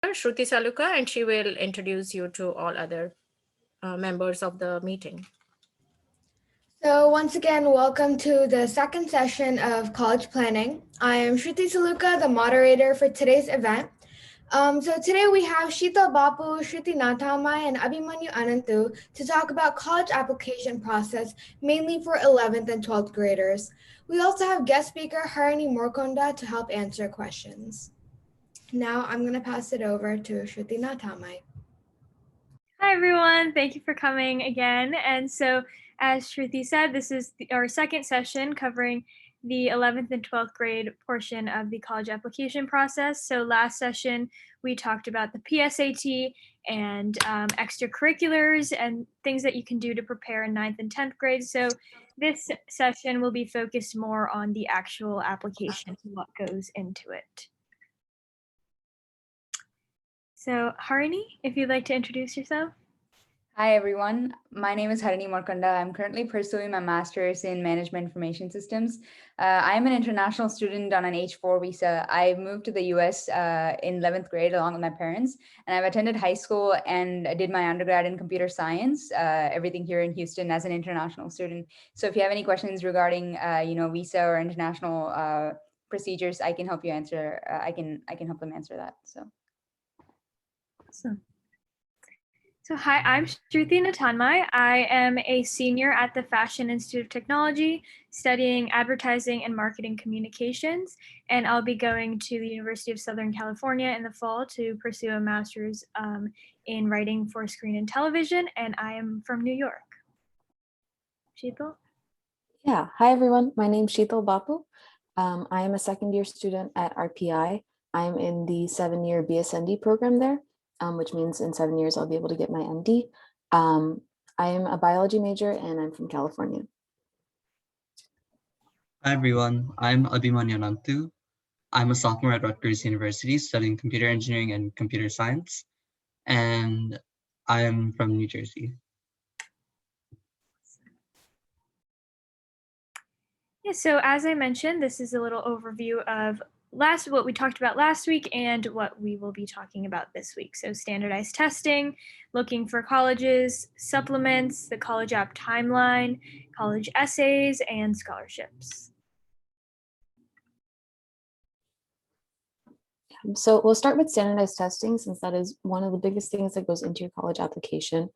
Shruti Saluka, and she will introduce you to all other members of the meeting. So once again, welcome to the second session of College Planning. I am Shruti Saluka, the moderator for today's event. So today we have Sheetal Bapu, Shruti Nathamai, and Abhimanyu Anantu to talk about college application process, mainly for 11th and 12th graders. We also have guest speaker Harini Morkonda to help answer questions. Now I'm going to pass it over to Shruti Nathamai. Hi, everyone. Thank you for coming again. And so, as Shruti said, this is our second session covering the 11th and 12th grade portion of the college application process. So last session, we talked about the PSAT and extracurriculars and things that you can do to prepare in 9th and 10th grade. So this session will be focused more on the actual application and what goes into it. So Harini, if you'd like to introduce yourself. Hi, everyone. My name is Harini Morkonda. I'm currently pursuing my master's in management information systems. I'm an international student on an H-4 visa. I moved to the US in 11th grade along with my parents, and I've attended high school and did my undergrad in computer science, everything here in Houston as an international student. So if you have any questions regarding, visa or international procedures, I can help you answer. I can help them answer that. So. Awesome. So hi, I'm Shruti Natanmai. I am a senior at the Fashion Institute of Technology, studying advertising and marketing communications, and I'll be going to the University of Southern California in the fall to pursue a master's in writing for screen and television, and I am from New York. Sheetal? Yeah, hi everyone. My name's Sheetal Bapu. I am a second year student at RPI. I'm in the 7-year BSND program there. Which means in 7 years, I'll be able to get my MD. I am a biology major and I'm from California. Hi, everyone. I'm Abhimanyu Anantu. I'm a sophomore at Rutgers University studying computer engineering and computer science, and I'm from New Jersey. Yeah, so as I mentioned, this is a little overview of what we talked about last week and what we will be talking about this week. So standardized testing, looking for colleges, supplements, the college app timeline, college essays, and scholarships. So we'll start with standardized testing, since that is one of the biggest things that goes into your college application.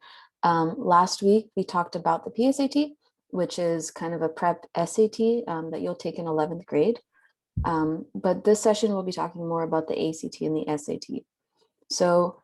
Last week, we talked about the PSAT, which is kind of a prep SAT that you'll take in 11th grade. But this session, we'll be talking more about the ACT and the SAT. So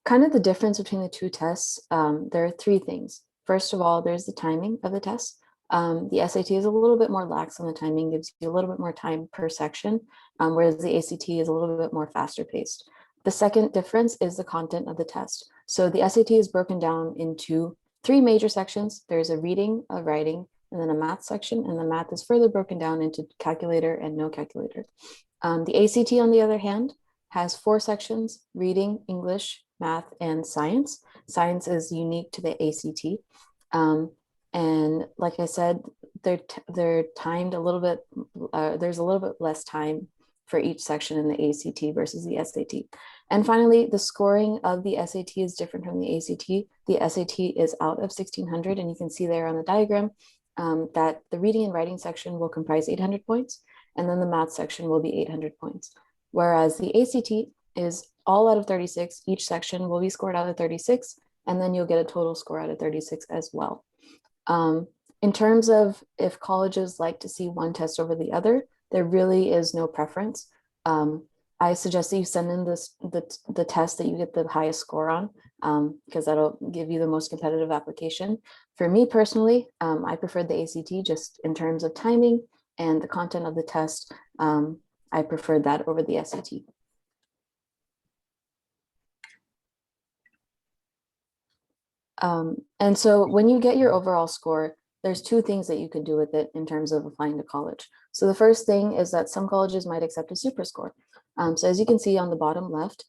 kind of the difference between the two tests, there are three things. First of all, there's the timing of the test. The SAT is a little bit more lax on the timing, gives you a little bit more time per section, whereas the ACT is a little bit more faster paced. The second difference is the content of the test. So the SAT is broken down into 3 major sections. There's a reading, a writing, and then a math section, and the math is further broken down into calculator and no calculator. The ACT, on the other hand, has 4 sections: reading, English, math, and science. Science is unique to the ACT. And like I said, they're timed a little bit, there's a little bit less time for each section in the ACT versus the SAT. And finally, the scoring of the SAT is different from the ACT. The SAT is out of 1600, and you can see there on the diagram that the reading and writing section will comprise 800 points, and then the math section will be 800 points. Whereas the ACT is all out of 36, each section will be scored out of 36, and then you'll get a total score out of 36 as well. In terms of if colleges like to see one test over the other, there really is no preference. I suggest that you send in the test that you get the highest score on, because that'll give you the most competitive application. For me personally, I prefer the ACT just in terms of timing and the content of the test. I prefer that over the SAT. And so when you get your overall score, there's 2 things that you can do with it in terms of applying to college. So the first thing is that some colleges might accept a super score. So as you can see on the bottom left,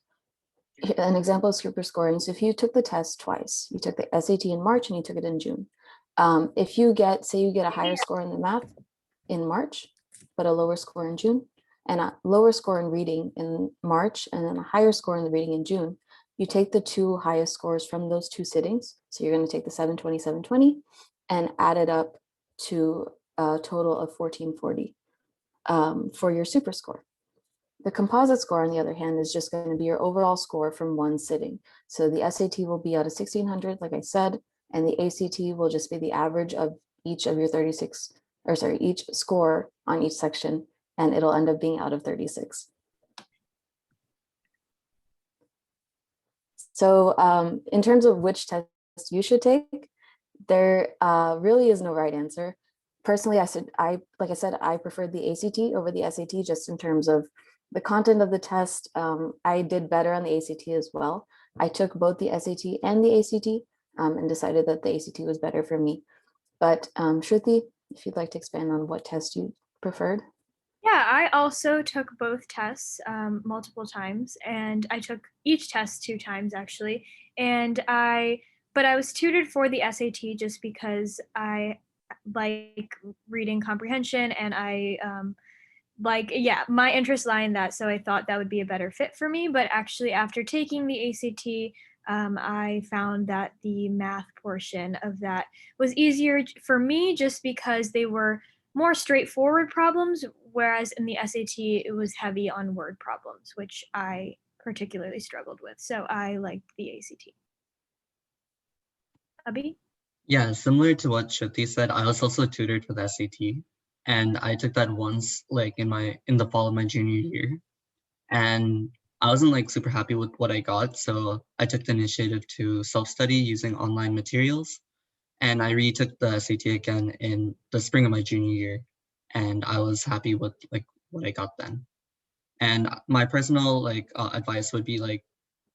an example of super scoring. So if you took the test twice, you took the SAT in March and you took it in June. If you get, say you get a higher score in the math in March, but a lower score in June, and a lower score in reading in March, and then a higher score in the reading in June, you take the two highest scores from those two sittings. So you're going to take the 720, 720 and add it up to a total of 1440 for your super score. The composite score, on the other hand, is just going to be your overall score from one sitting. So the SAT will be out of 1600, like I said, and the ACT will just be the average of each of your 36, or sorry, each score on each section, and it'll end up being out of 36. So in terms of which test you should take, there really is no right answer. Personally, like I said, I preferred the ACT over the SAT just in terms of the content of the test. I did better on the ACT as well. I took both the SAT and the ACT and decided that the ACT was better for me. But Shruti, if you'd like to expand on what test you preferred. Yeah, I also took both tests multiple times, and I took each test 2 times actually. But I was tutored for the SAT just because I like reading comprehension, and my interests lie in that, so I thought that would be a better fit for me. But actually, after taking the ACT, I found that the math portion of that was easier for me just because they were more straightforward problems, whereas in the SAT, it was heavy on word problems, which I particularly struggled with. So I liked the ACT. Abhi? Yeah, similar to what Shruti said, I was also tutored for the SAT, and I took that once, like in the fall of my junior year, and I wasn't like super happy with what I got, so I took the initiative to self-study using online materials, and I retook the SAT again in the spring of my junior year, and I was happy with like what I got then. And my personal advice would be like,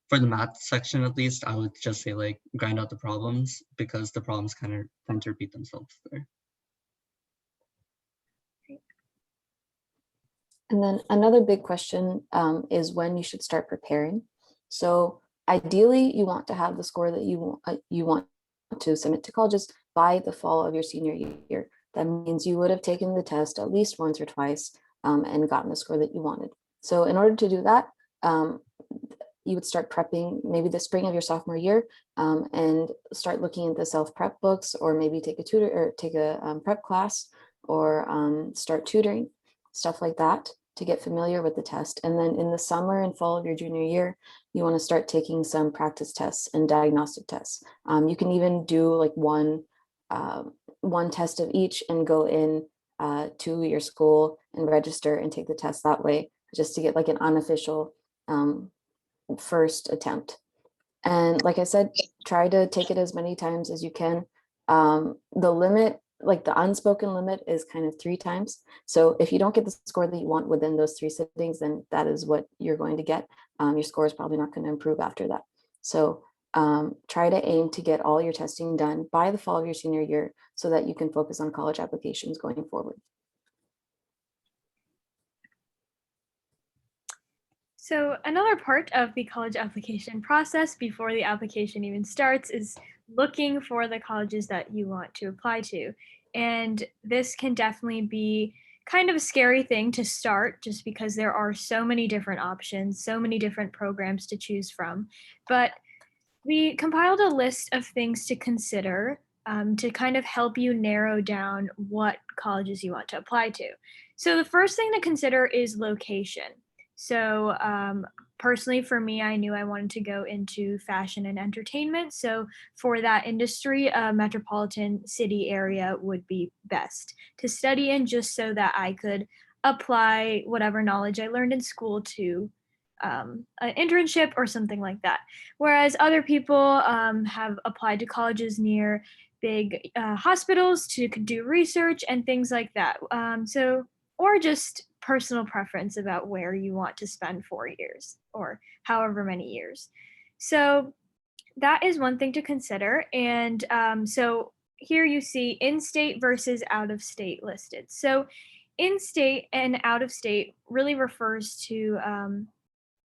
for the math section at least, I would just say like grind out the problems because the problems kind of tend to repeat themselves there. And then another big question is when you should start preparing. So ideally, you want to have the score that you want to submit to colleges by the fall of your senior year. That means you would have taken the test at least once or twice and gotten the score that you wanted. So in order to do that, you would start prepping maybe the spring of your sophomore year and start looking at the self-prep books, or maybe take a tutor or take a prep class, or start tutoring, stuff like that, to get familiar with the test. And then in the summer and fall of your junior year, you want to start taking some practice tests and diagnostic tests. You can even do like one test of each and go in to your school and register and take the test that way, just to get like an unofficial first attempt. And like I said, try to take it as many times as you can. The limit, like the unspoken limit, is kind of 3 times. So if you don't get the score that you want within those 3 sittings, then that is what you're going to get. Your score is probably not going to improve after that. So try to aim to get all your testing done by the fall of your senior year so that you can focus on college applications going forward. So another part of the college application process before the application even starts is looking for the colleges that you want to apply to. And this can definitely be kind of a scary thing to start just because there are so many different options, so many different programs to choose from. But we compiled a list of things to consider to kind of help you narrow down what colleges you want to apply to. So the first thing to consider is location. So personally, for me, I knew I wanted to go into fashion and entertainment. So for that industry, a metropolitan city area would be best to study in, just so that I could apply whatever knowledge I learned in school to an internship or something like that. Whereas other people have applied to colleges near big hospitals to do research and things like that. Or just personal preference about where you want to spend 4 years or however many years. So that is one thing to consider. And so here you see in-state versus out-of-state listed. So in-state and out-of-state really refers to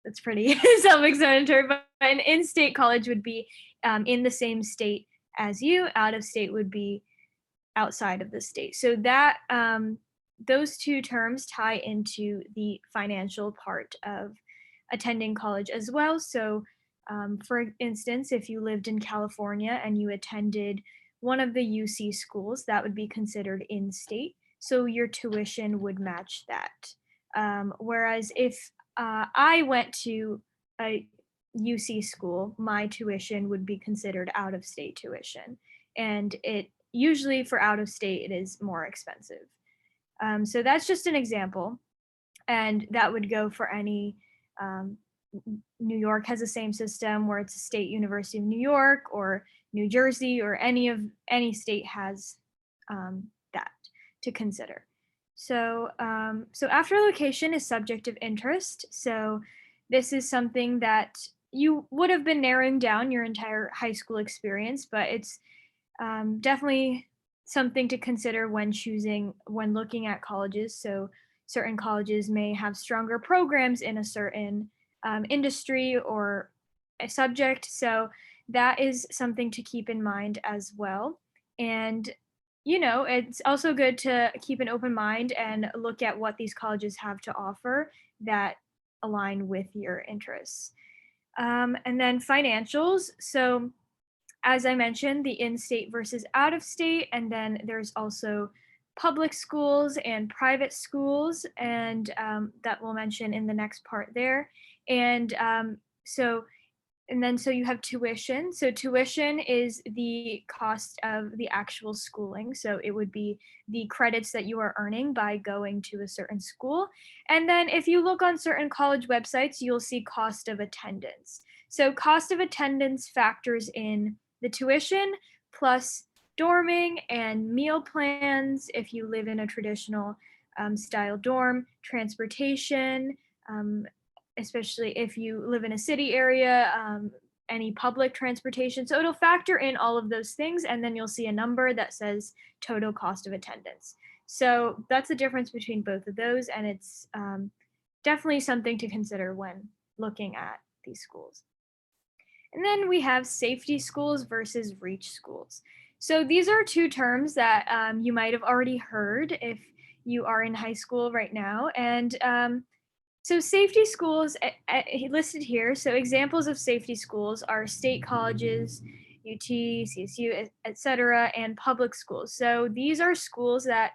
it's pretty self-explanatory, but an in-state college would be in the same state as you. Out of state would be outside of the state. So that those two terms tie into the financial part of attending college as well. So, for instance, if you lived in California and you attended one of the UC schools, that would be considered in-state. So your tuition would match that. Whereas if I went to a UC school, my tuition would be considered out-of-state tuition. And it usually for out-of-state, it is more expensive. So that's just an example. And that would go for any, New York has the same system where it's a state University of New York or New Jersey or any state has that to consider. So, so after location is subject of interest. So this is something that you would have been narrowing down your entire high school experience, but it's definitely something to consider when looking at colleges. So certain colleges may have stronger programs in a certain industry or a subject. So that is something to keep in mind as well. And it's also good to keep an open mind and look at what these colleges have to offer that align with your interests. And then financials. So as I mentioned, the in-state versus out-of-state, and then there's also public schools and private schools, and that we'll mention in the next part there. And so you have tuition. So tuition is the cost of the actual schooling. So it would be the credits that you are earning by going to a certain school. And then if you look on certain college websites, you'll see cost of attendance. So cost of attendance factors in the tuition plus dorming and meal plans if you live in a traditional style dorm, transportation, especially if you live in a city area, any public transportation. So it'll factor in all of those things, and then you'll see a number that says total cost of attendance. So that's the difference between both of those, and it's definitely something to consider when looking at these schools. And then we have safety schools versus reach schools. So these are two terms that you might have already heard if you are in high school right now. And so safety schools listed here. So examples of safety schools are state colleges, UT, CSU, etc., and public schools. So these are schools that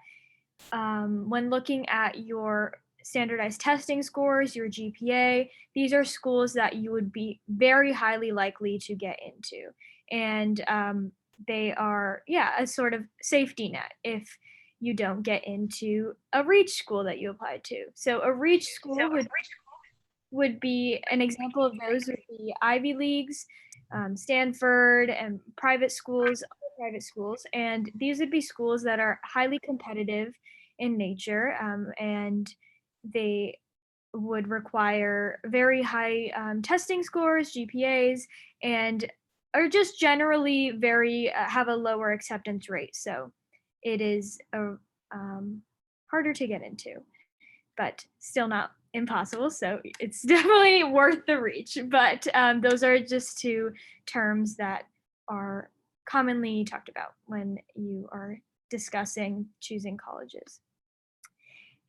when looking at your standardized testing scores, your GPA, these are schools that you would be very highly likely to get into. And they are, a sort of safety net if you don't get into a reach school that you applied to. So a reach school would be an example of those would be Ivy Leagues, Stanford, and private schools, and these would be schools that are highly competitive in nature, and they would require very high testing scores, GPAs, and are just generally very have a lower acceptance rate. So it is harder to get into, but still not impossible. So it's definitely worth the reach. But those are just two terms that are commonly talked about when you are discussing choosing colleges.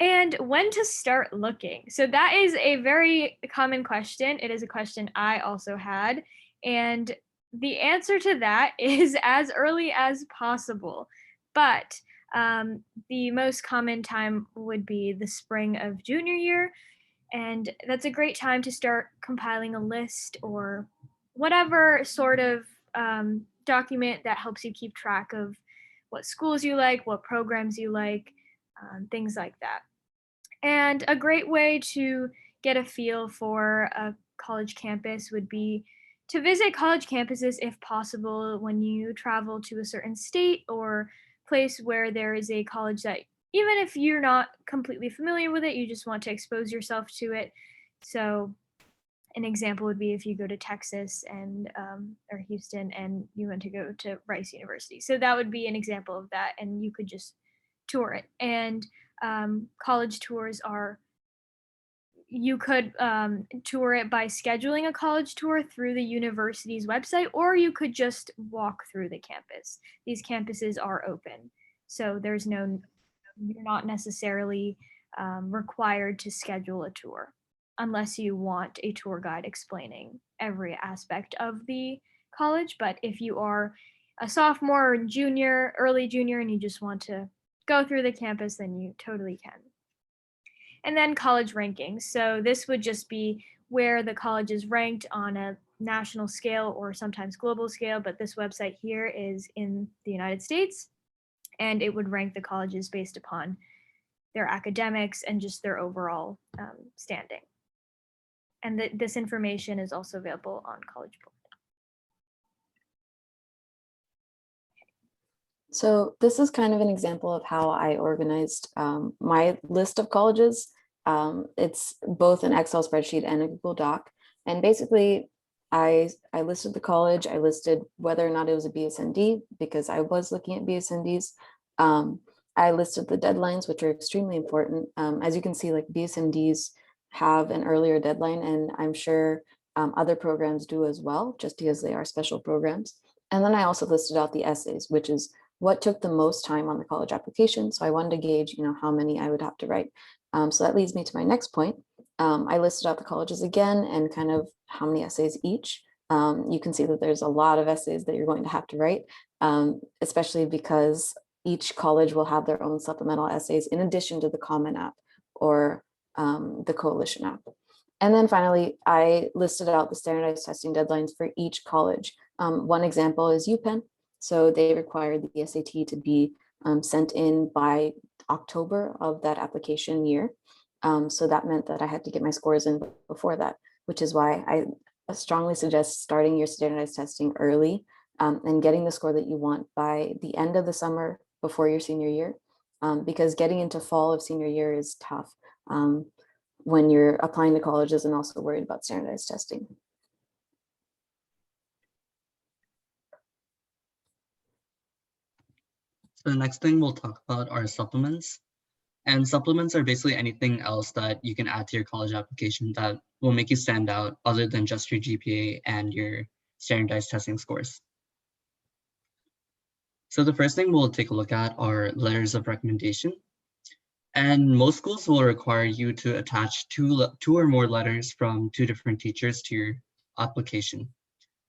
And when to start looking. So that is a very common question. It is a question I also had. And the answer to that is as early as possible. But the most common time would be the spring of junior year. And that's a great time to start compiling a list or whatever sort of document that helps you keep track of what schools you like, what programs you like, things like that. And a great way to get a feel for a college campus would be to visit college campuses if possible when you travel to a certain state or place where there is a college that, even if you're not completely familiar with it, you just want to expose yourself to it. So an example would be if you go to Texas and or Houston and you want to go to Rice University. So that would be an example of that, and you could just tour it. And college tours are, you could tour it by scheduling a college tour through the university's website, or you could just walk through the campus. These campuses are open, so there's no you're not necessarily required to schedule a tour unless you want a tour guide explaining every aspect of the college. But if you are a sophomore or junior, early junior, and you just want to go through the campus, then you totally can. And then college rankings. So this would just be where the college is ranked on a national scale or sometimes global scale, but this website here is in the United States, and it would rank the colleges based upon their academics and just their overall standing. And this information is also available on College Board. So this is kind of an example of how I organized my list of colleges. It's both an Excel spreadsheet and a Google Doc. And basically, I listed the college, I listed whether or not it was a BSND, because I was looking at BSNDs. I listed the deadlines, which are extremely important. As you can see, like BSNDs have an earlier deadline, and I'm sure other programs do as well, just because they are special programs. And then I also listed out the essays, which is what took the most time on the college application. So I wanted to gauge, how many I would have to write. So that leads me to my next point. I listed out the colleges again and kind of how many essays each. You can see that there's a lot of essays that you're going to have to write, especially because each college will have their own supplemental essays in addition to the Common App or the Coalition app. And then finally, I listed out the standardized testing deadlines for each college. One example is UPenn. So they require the SAT to be sent in by October of that application year. So that meant that I had to get my scores in before that, which is why I strongly suggest starting your standardized testing early and getting the score that you want by the end of the summer before your senior year, because getting into fall of senior year is tough when you're applying to colleges and also worried about standardized testing. So the next thing we'll talk about are supplements. And supplements are basically anything else that you can add to your college application that will make you stand out other than just your GPA and your standardized testing scores. So the first thing we'll take a look at are letters of recommendation. And most schools will require you to attach two or more letters from two different teachers to your application.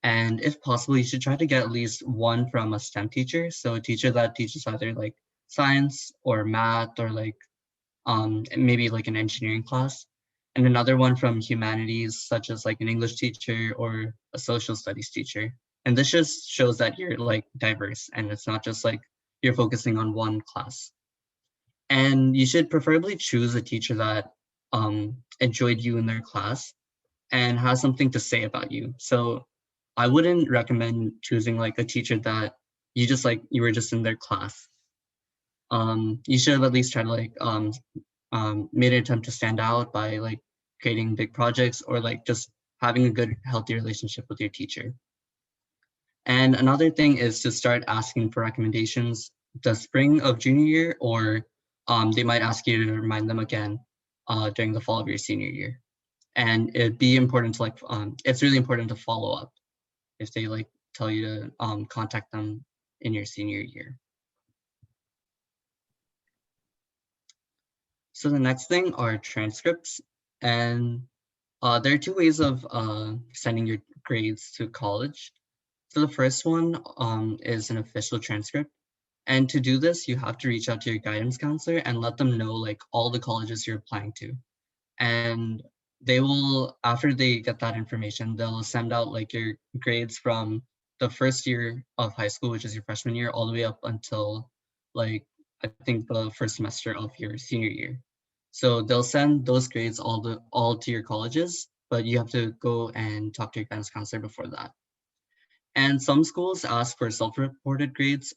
And if possible, you should try to get at least one from a STEM teacher. So a teacher that teaches either like science or math or like maybe like an engineering class, and another one from humanities, such as like an English teacher or a social studies teacher. And this just shows that you're like diverse and it's not just like you're focusing on one class. And you should preferably choose a teacher that enjoyed you in their class and has something to say about you. So I wouldn't recommend choosing like a teacher that you were just in their class. You should have at least tried to like made an attempt to stand out by like creating big projects or like just having a good, healthy relationship with your teacher. And another thing is to start asking for recommendations the spring of junior year, or they might ask you to remind them again during the fall of your senior year. And it'd be important to like, it's really important to follow up if they like tell you to contact them in your senior year. So the next thing are transcripts, and there are two ways of sending your grades to college. So the first one is an official transcript. And to do this, you have to reach out to your guidance counselor and let them know like all the colleges you're applying to. And they will, after they get that information, they'll send out like your grades from the first year of high school, which is your freshman year, all the way up until like, I think the first semester of your senior year. So they'll send those grades all to your colleges, but you have to go and talk to your guidance counselor before that. And some schools ask for self-reported grades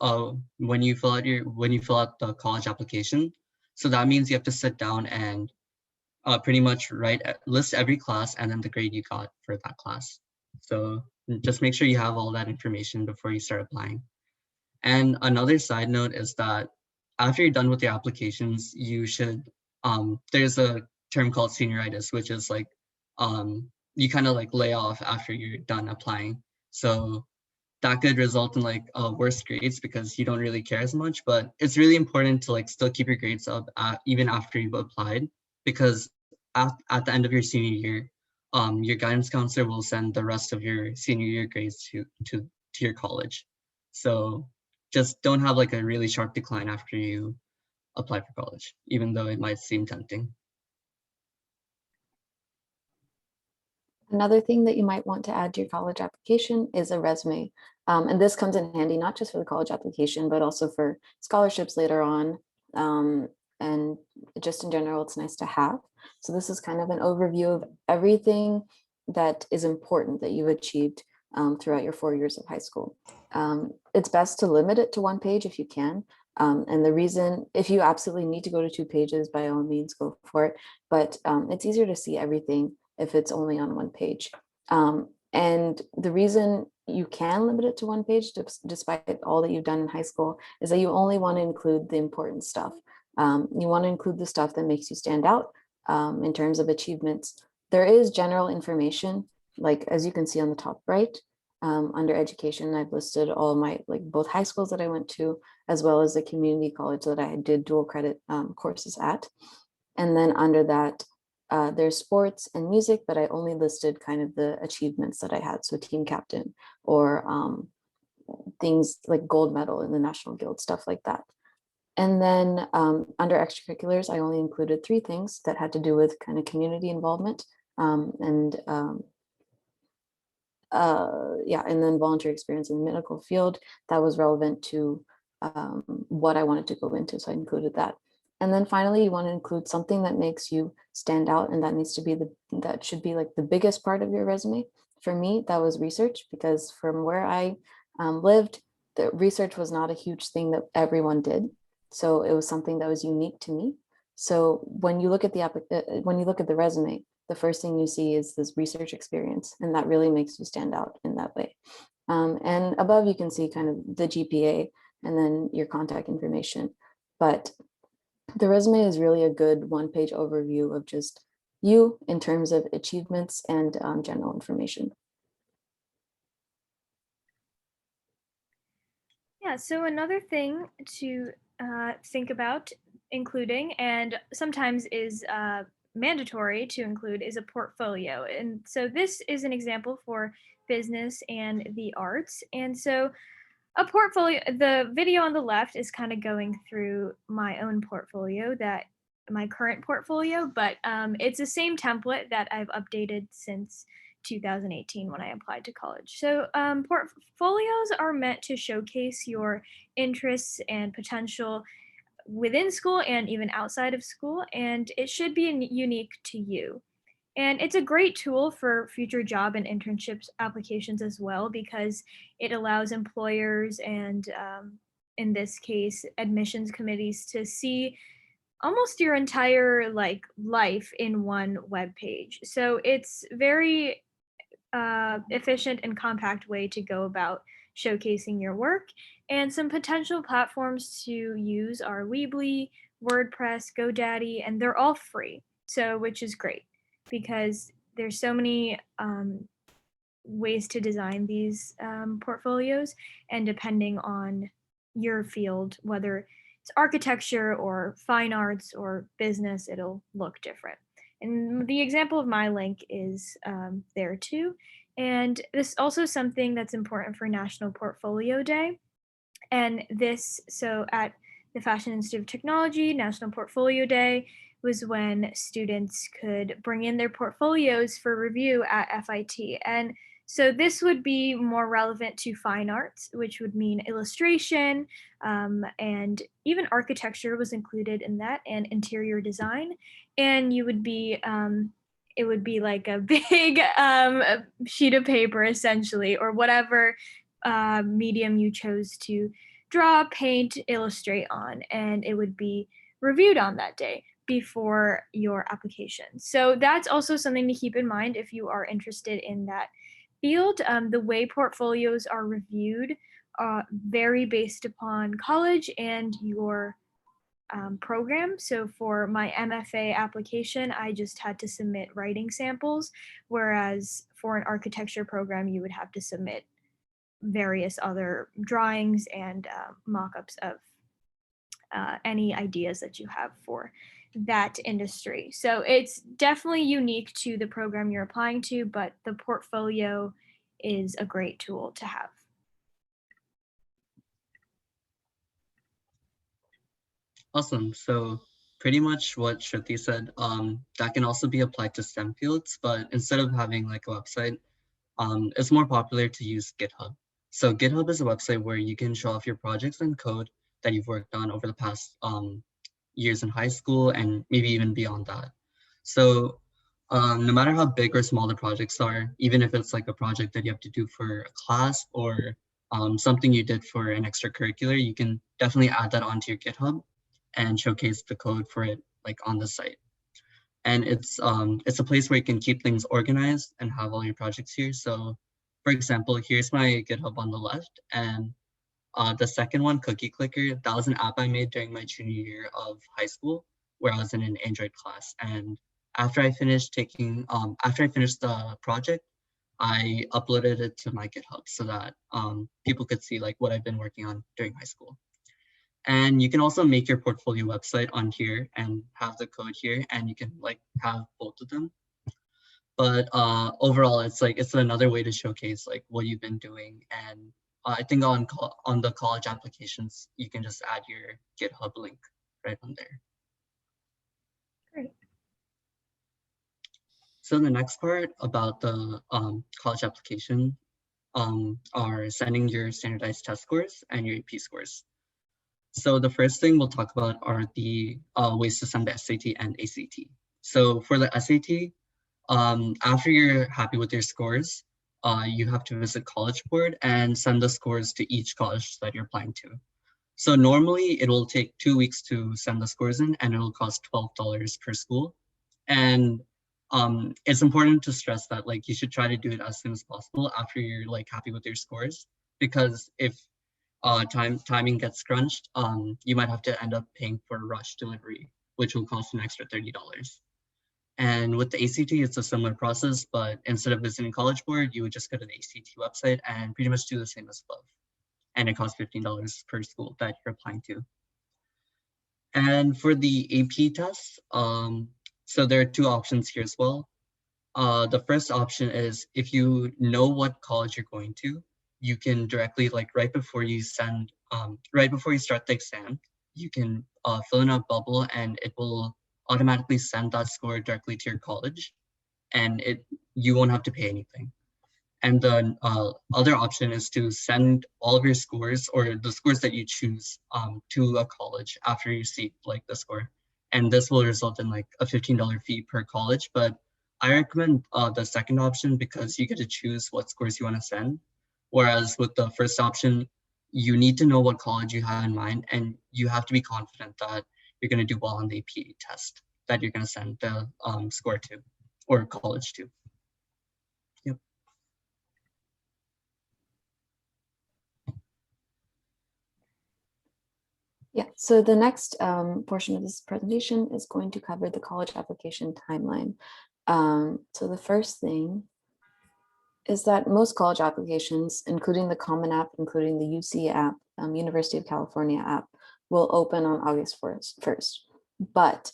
when you fill out the college application. So that means you have to sit down and pretty much list every class and then the grade you got for that class. So just make sure you have all that information before you start applying. And another side note is that after you're done with your applications, you should, there's a term called senioritis, which is like, you kind of like lay off after you're done applying. So that could result in like worse grades because you don't really care as much. But it's really important to like still keep your grades up even after you've applied, because at the end of your senior year, your guidance counselor will send the rest of your senior year grades to your college. So just don't have like a really sharp decline after you apply for college, even though it might seem tempting. Another thing that you might want to add to your college application is a resume. And this comes in handy not just for the college application, but also for scholarships later on. And just in general, it's nice to have. So this is kind of an overview of everything that is important that you've achieved throughout your 4 years of high school. It's best to limit it to 1 page if you can. And the reason, if you absolutely need to go to 2 pages, by all means, go for it. But it's easier to see everything if it's only on 1 page. And the reason you can limit it to 1 page, despite all that you've done in high school, is that you only want to include the important stuff. You want to include the stuff that makes you stand out in terms of achievements. There is general information, like as you can see on the top right, under education, I've listed all my, like both high schools that I went to, as well as the community college that I did dual credit courses at. And then under that, there's sports and music, but I only listed kind of the achievements that I had. So team captain or things like gold medal in the National Guild, stuff like that. And then under extracurriculars, I only included 3 things that had to do with kind of community involvement and then volunteer experience in the medical field that was relevant to what I wanted to go into. So I included that. And then finally, you want to include something that makes you stand out, and that needs to be that should be like the biggest part of your resume. For me, that was research, because from where I lived, the research was not a huge thing that everyone did. So it was something that was unique to me. So when you look at the resume, the first thing you see is this research experience, and that really makes you stand out in that way. And above, you can see kind of the GPA and then your contact information. But the resume is really a good 1-page overview of just you in terms of achievements and general information. Yeah, so another thing to think about including, and sometimes is mandatory to include, is a portfolio. And so this is an example for business and the arts. And so a portfolio, the video on the left is kind of going through my own portfolio, my current portfolio, but it's the same template that I've updated since 2018 when I applied to college. So portfolios are meant to showcase your interests and potential within school and even outside of school, and it should be unique to you. And it's a great tool for future job and internships applications as well, because it allows employers and, in this case, admissions committees to see almost your entire life in one web page. So it's very efficient and compact way to go about showcasing your work. And some potential platforms to use are Weebly, WordPress, GoDaddy, and they're all free. So, which is great because there's so many ways to design these portfolios, and depending on your field, whether it's architecture or fine arts or business, it'll look different. And the example of my link is there too. And this is also something that's important for National Portfolio Day. And this, so at the Fashion Institute of Technology, National Portfolio Day was when students could bring in their portfolios for review at FIT. And so this would be more relevant to fine arts, which would mean illustration, and even architecture was included in that, and interior design. And you would be, it would be like a big sheet of paper essentially, or whatever medium you chose to draw, paint, illustrate on, and it would be reviewed on that day before your application. So that's also something to keep in mind if you are interested in that field. The way portfolios are reviewed vary based upon college and your program. So for my MFA application, I just had to submit writing samples, whereas for an architecture program, you would have to submit various other drawings and mock-ups of any ideas that you have for that industry. So it's definitely unique to the program you're applying to, but the portfolio is a great tool to have. Awesome. So pretty much what Shruti said, that can also be applied to STEM fields, but instead of having like a website, it's more popular to use GitHub. So GitHub is a website where you can show off your projects and code that you've worked on over the past years in high school and maybe even beyond that. So no matter how big or small the projects are, even if it's like a project that you have to do for a class or something you did for an extracurricular, you can definitely add that onto your GitHub and showcase the code for it like on the site. And it's a place where you can keep things organized and have all your projects here. So for example, here's my GitHub on the left, and the second one, Cookie Clicker, that was an app I made during my junior year of high school, where I was in an Android class. And after I finished the project, I uploaded it to my GitHub so that people could see like what I've been working on during high school. And you can also make your portfolio website on here and have the code here, and you can like have both of them. But overall, it's another way to showcase like what you've been doing. And I think on the college applications, you can just add your GitHub link right on there. Great. So the next part about the college application are sending your standardized test scores and your AP scores. So the first thing we'll talk about are the ways to send the SAT and ACT. So for the SAT, after you're happy with your scores, you have to visit College Board and send the scores to each college that you're applying to. So normally it will take 2 weeks to send the scores in, and it'll cost $12 per school. And it's important to stress that like you should try to do it as soon as possible after you're like happy with your scores, because if timing gets scrunched, you might have to end up paying for rush delivery, which will cost an extra $30. And with the ACT, it's a similar process, but instead of visiting College Board, you would just go to the ACT website and pretty much do the same as above. And it costs $15 per school that you're applying to. And for the AP tests, so there are two options here as well. The first option is if you know what college you're going to, you can directly, like right before you start the exam, you can fill in a bubble and it will automatically send that score directly to your college, and you won't have to pay anything. And the other option is to send all of your scores or the scores that you choose to a college after you see like the score. And this will result in like a $15 fee per college, but I recommend the second option because you get to choose what scores you want to send. Whereas with the first option, you need to know what college you have in mind, and you have to be confident that you're going to do well on the AP test that you're going to send the score to or college to. Yep. Yeah, so the next portion of this presentation is going to cover the college application timeline. So the first thing is that most college applications, including the Common App, including the UC app, University of California app, will open on August 1st. But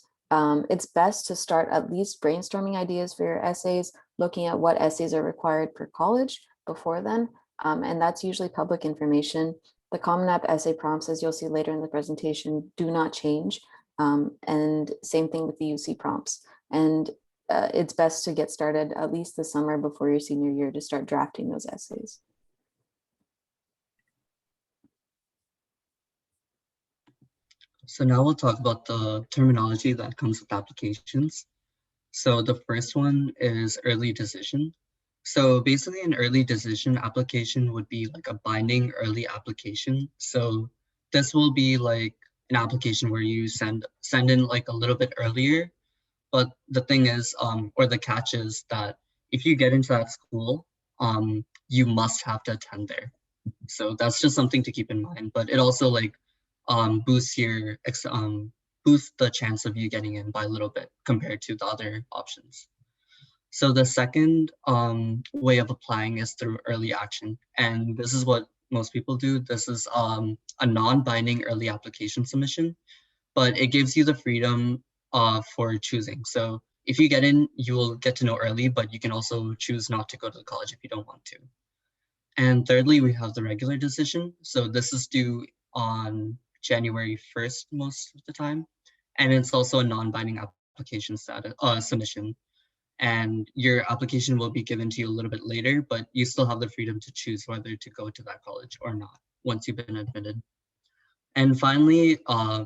it's best to start at least brainstorming ideas for your essays, looking at what essays are required per college before then, and that's usually public information. The Common App essay prompts, as you'll see later in the presentation, do not change, and same thing with the UC prompts. And it's best to get started at least this summer before your senior year to start drafting those essays. So now we'll talk about the terminology that comes with applications. So the first one is early decision. So basically an early decision application would be like a binding early application. So this will be like an application where you send in like a little bit earlier. But the thing is, or the catch is that if you get into that school, you must have to attend there. So that's just something to keep in mind. But it also like boosts the chance of you getting in by a little bit compared to the other options. So the second way of applying is through early action. And this is what most people do. This is a non-binding early application submission, but it gives you the freedom for choosing. So if you get in, you will get to know early, but you can also choose not to go to the college if you don't want to. And thirdly, we have the regular decision. So this is due on January 1st most of the time. And it's also a non-binding application status submission. And your application will be given to you a little bit later, but you still have the freedom to choose whether to go to that college or not once you've been admitted. And finally,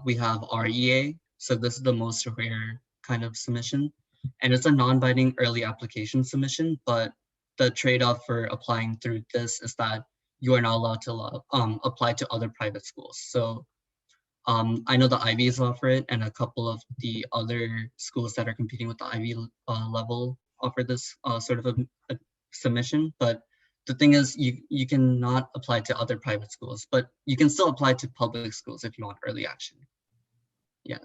we have REA. So this is the most rare kind of submission. And it's a non-binding early application submission, but the trade-off for applying through this is that you are not allowed to apply to other private schools. So I know the Ivies offer it, and a couple of the other schools that are competing with the Ivy level offer this sort of a submission. But the thing is, you cannot apply to other private schools, but you can still apply to public schools if you want early action. Yeah.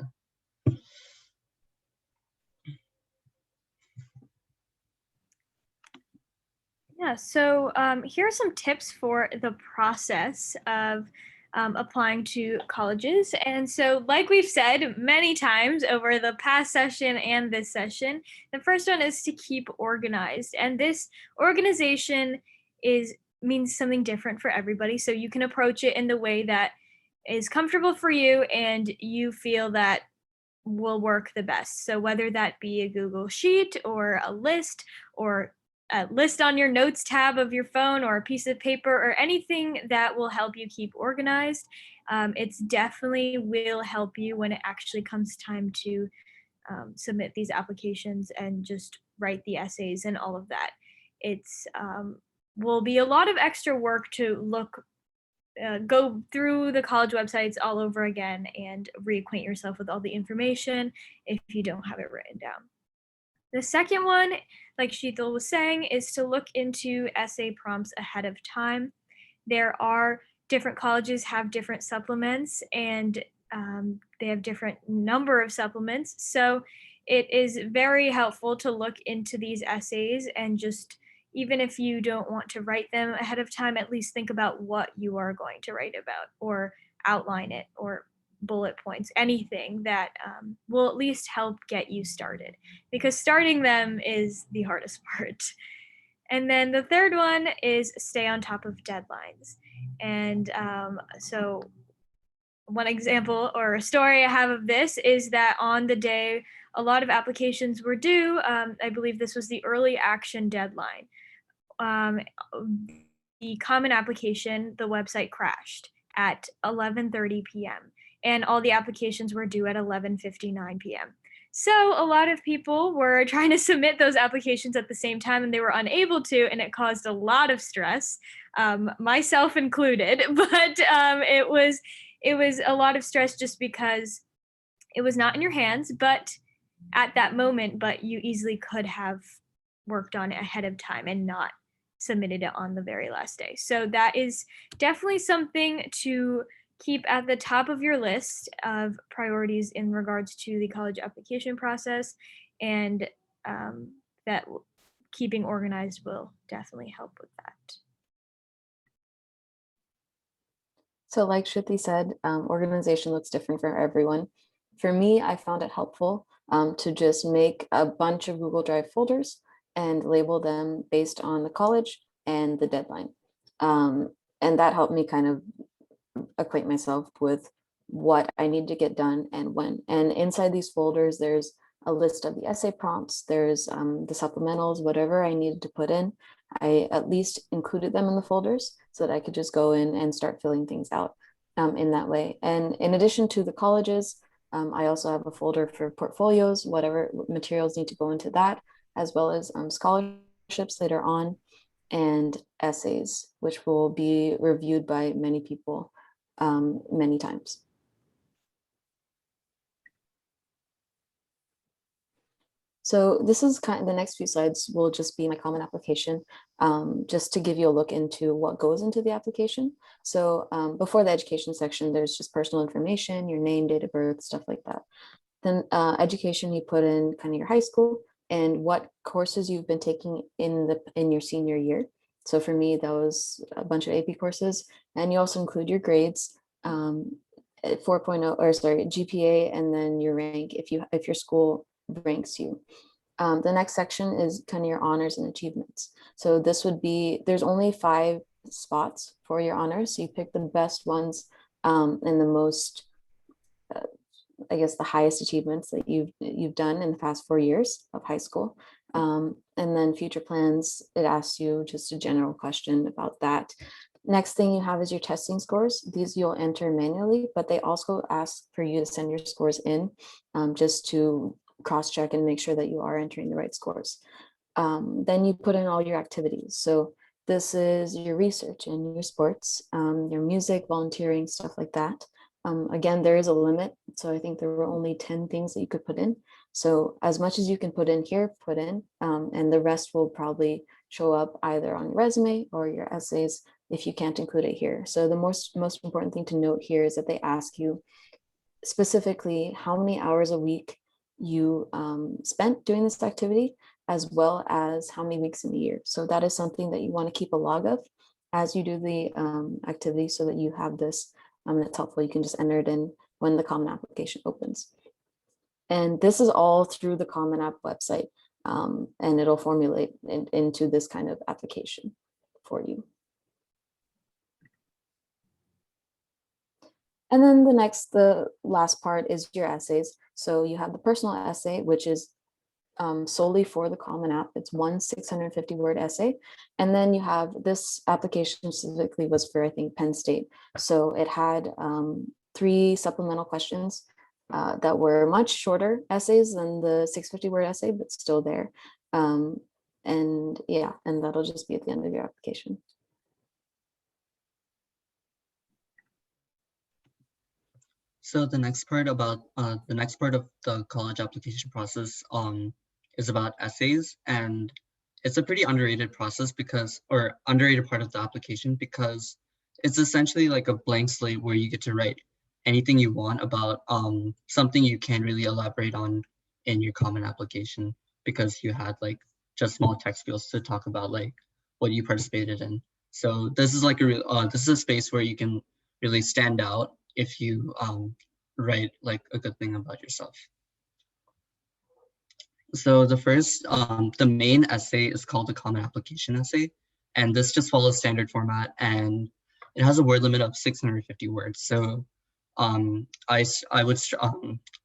Yeah, so here are some tips for the process of applying to colleges. And so, like we've said many times over the past session and this session, the first one is to keep organized. And this organization means something different for everybody. So you can approach it in the way that is comfortable for you and you feel that will work the best. So whether that be a Google Sheet or a list or a list on your notes tab of your phone or a piece of paper or anything that will help you keep organized, it's definitely will help you when it actually comes time to submit these applications and just write the essays and all of that. It's will be a lot of extra work to go through the college websites all over again and reacquaint yourself with all the information if you don't have it written down. The second one, like Sheetal was saying, is to look into essay prompts ahead of time. There are different colleges have different supplements and they have different number of supplements. So it is very helpful to look into these essays and just even if you don't want to write them ahead of time, at least think about what you are going to write about or outline it or bullet points, anything that will at least help get you started because starting them is the hardest part. And then the third one is stay on top of deadlines. And so one example or a story I have of this is that on the day a lot of applications were due, I believe this was the early action deadline. The common application, the website crashed at 11:30 p.m. and all the applications were due at 11:59 p.m. So a lot of people were trying to submit those applications at the same time and they were unable to, and it caused a lot of stress, myself included. But it was a lot of stress just because it was not in your hands, but at that moment, but you easily could have worked on it ahead of time and not submitted it on the very last day. So that is definitely something to keep at the top of your list of priorities in regards to the college application process, and that keeping organized will definitely help with that. So like Shruti said, organization looks different for everyone. For me, I found it helpful to just make a bunch of Google Drive folders and label them based on the college and the deadline. And that helped me kind of acquaint myself with what I need to get done and when. And inside these folders, there's a list of the essay prompts, there's the supplementals, whatever I needed to put in. I at least included them in the folders so that I could just go in and start filling things out in that way. And in addition to the colleges, I also have a folder for portfolios, whatever materials need to go into that, as well as scholarships later on, and essays, which will be reviewed by many people many times. So this is kind of the next few slides will just be my common application, just to give you a look into what goes into the application. So before the education section, there's just personal information, your name, date of birth, stuff like that. Then education, you put in kind of your high school, and what courses you've been taking in your senior year. So for me, that was a bunch of AP courses, and you also include your grades, 4.0 or sorry, GPA, and then your rank if your school ranks you. The next section is kind of your honors and achievements. So this would be, there's only 5 spots for your honors. So you pick the best ones and the most, I guess, the highest achievements that you've done in the past 4 years of high school. And then future plans, it asks you just a general question about that. Next thing you have is your testing scores. These you'll enter manually, but they also ask for you to send your scores in just to cross-check and make sure that you are entering the right scores. Then you put in all your activities. So this is your research and your sports, your music, volunteering, stuff like that. Again, there is a limit. So I think there were only 10 things that you could put in. So as much as you can put in here, put in, and the rest will probably show up either on your resume or your essays if you can't include it here. So the most important thing to note here is that they ask you specifically how many hours a week you spent doing this activity, as well as how many weeks in the year. So that is something that you want to keep a log of as you do the activity so that you have this. It's helpful. You can just enter it in when the Common Application opens. And this is all through the Common App website, and it'll formulate into this kind of application for you. And then the last part is your essays. So you have the personal essay, which is solely for the Common App. It's one 650-word essay. And then you have this application specifically was for, I think, Penn State. So it had 3 supplemental questions that were much shorter essays than the 650-word essay, but still there. And yeah, and that'll just be at the end of your application. So the next part of the college application process is about essays, and it's a pretty underrated process or underrated part of the application because it's essentially like a blank slate where you get to write anything you want about something you can't really elaborate on in your common application because you had like just small text fields to talk about like what you participated in. So this is like this is a space where you can really stand out if you write like a good thing about yourself. So the main essay is called the Common Application Essay, and this just follows standard format, and it has a word limit of 650 words. So I would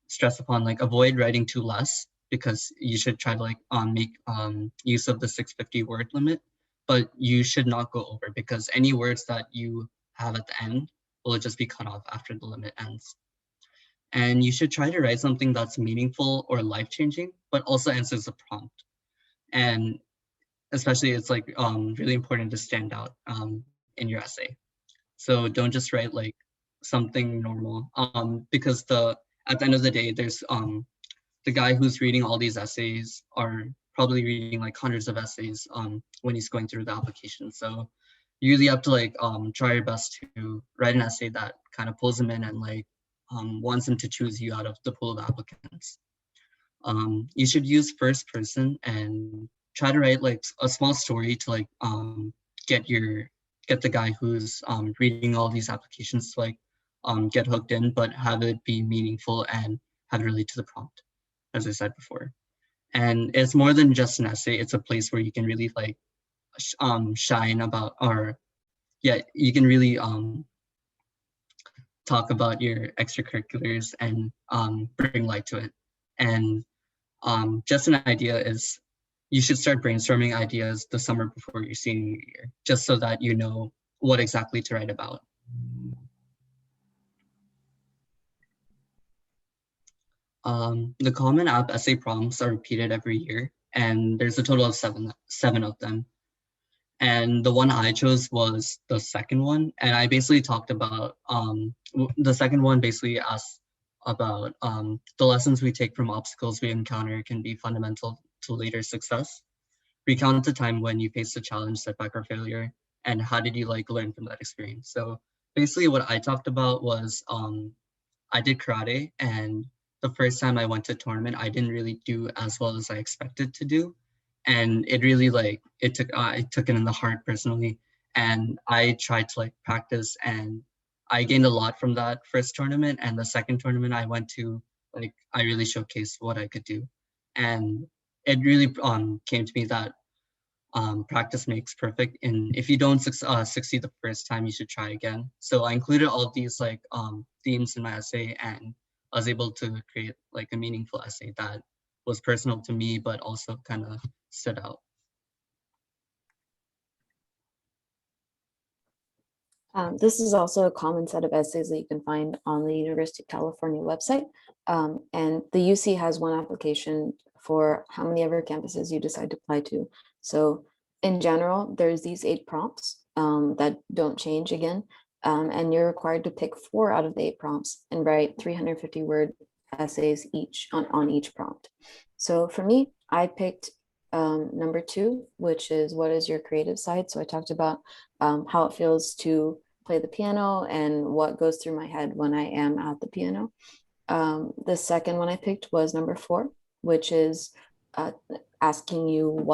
stress upon like avoid writing too less because you should try to like make use of the 650 word limit, but you should not go over because any words that you have at the end will just be cut off after the limit ends. And you should try to write something that's meaningful or life-changing, but also answers the prompt. And especially it's like really important to stand out in your essay. So don't just write like something normal because at the end of the day, there's the guy who's reading all these essays are probably reading like hundreds of essays when he's going through the application. So you really have to like try your best to write an essay that kind of pulls him in and like wants him to choose you out of the pool of applicants. You should use first person and try to write like a small story to like get the guy who's reading all these applications to like get hooked in, but have it be meaningful and have it relate to the prompt, as I said before. And it's more than just an essay. It's a place where you can really like shine about, or yeah, you can really talk about your extracurriculars and bring light to it. And just an idea is you should start brainstorming ideas the summer before your senior year, just so that you know what exactly to write about. The Common App essay prompts are repeated every year, and there's a total of seven of them. And the one I chose was the second one, and I basically talked about the second one basically asks about the lessons we take from obstacles we encounter can be fundamental to later success. Recount the time when you faced a challenge, setback, or failure, and how did you like learn from that experience? So basically what I talked about was I did karate, and the first time I went to tournament, I didn't really do as well as I expected to do. And it really like, I took it in the heart personally. And I tried to like practice, and I gained a lot from that first tournament. And the second tournament I went to, like I really showcased what I could do. And it really came to me that practice makes perfect, and if you don't succeed the first time, you should try again. So I included all of these like themes in my essay, and I was able to create like a meaningful essay that was personal to me but also kind of stood out. This is also a common set of essays that you can find on the University of California website. And the UC has one application for how many ever campuses you decide to apply to. So in general, there's these 8 prompts that don't change again. And you're required to pick 4 out of the 8 prompts and write 350-word essays each on each prompt. So for me, I picked number 2, which is what is your creative side? So I talked about how it feels to play the piano and what goes through my head when I am at the piano. The second one I picked was number 4, which is asking you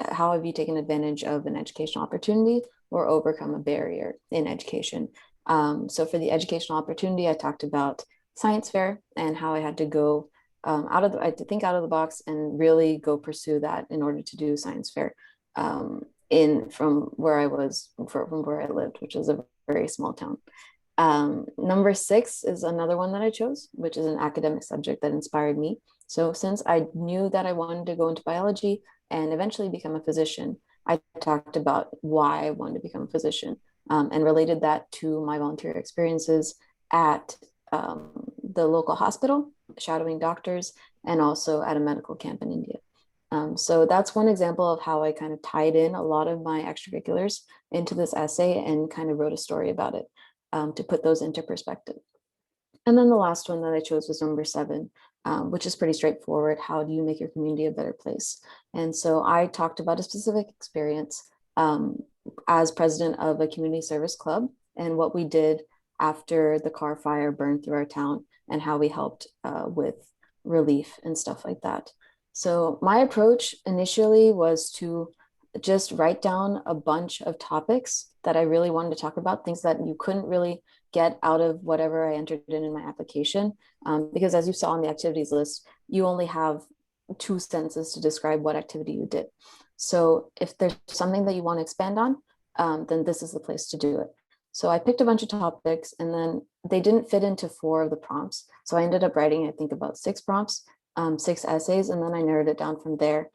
how have you taken advantage of an educational opportunity or overcome a barrier in education. So for the educational opportunity, I talked about science fair and how I had to go I had to think out of the box and really go pursue that in order to do science fair from where I lived, which is a very small town. Number 6 is another one that I chose, which is an academic subject that inspired me. So since I knew that I wanted to go into biology and eventually become a physician, I talked about why I wanted to become a physician and related that to my volunteer experiences at the local hospital, shadowing doctors, and also at a medical camp in India. So that's one example of how I kind of tied in a lot of my extracurriculars into this essay and kind of wrote a story about it to put those into perspective. And then the last one that I chose was number 7, which is pretty straightforward. How do you make your community a better place? And so I talked about a specific experience as president of a community service club and what we did after the car fire burned through our town and how we helped with relief and stuff like that. So my approach initially was to just write down a bunch of topics that I really wanted to talk about, things that you couldn't really get out of whatever I entered in my application. Because as you saw on the activities list, you only have 2 sentences to describe what activity you did. So if there's something that you want to expand on, then this is the place to do it. So I picked a bunch of topics and then they didn't fit into 4 of the prompts. So I ended up writing, I think, about 6 prompts, 6 essays, and then I narrowed it down from there.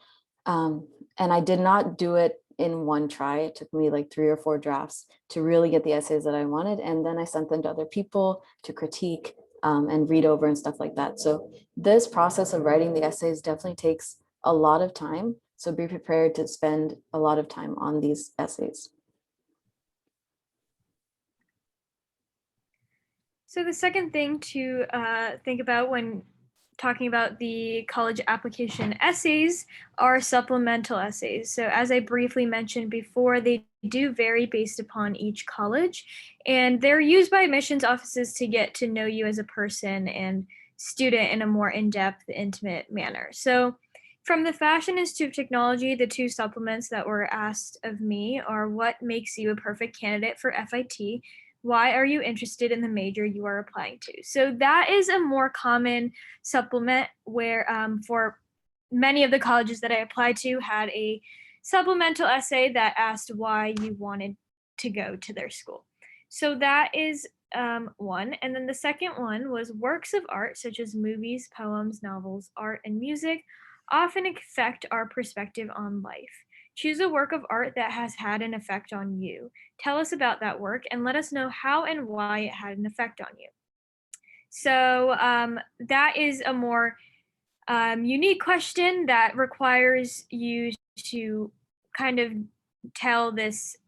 And I did not do it in one try. It took me like 3 or 4 drafts to really get the essays that I wanted. And then I sent them to other people to critique and read over and stuff like that. So this process of writing the essays definitely takes a lot of time. So be prepared to spend a lot of time on these essays. So the second thing to think about when talking about the college application essays are supplemental essays. So as I briefly mentioned before, they do vary based upon each college, and they're used by admissions offices to get to know you as a person and student in a more in-depth, intimate manner. So from the Fashion Institute of Technology, the 2 supplements that were asked of me are what makes you a perfect candidate for FIT? Why are you interested in the major you are applying to? So that is a more common supplement where for many of the colleges that I applied to had a supplemental essay that asked why you wanted to go to their school. So that is one. And then the second one was works of art, such as movies, poems, novels, art, and music, often affect our perspective on life. Choose a work of art that has had an effect on you. Tell us about that work and let us know how and why it had an effect on you. So that is a more unique question that requires you to kind of tell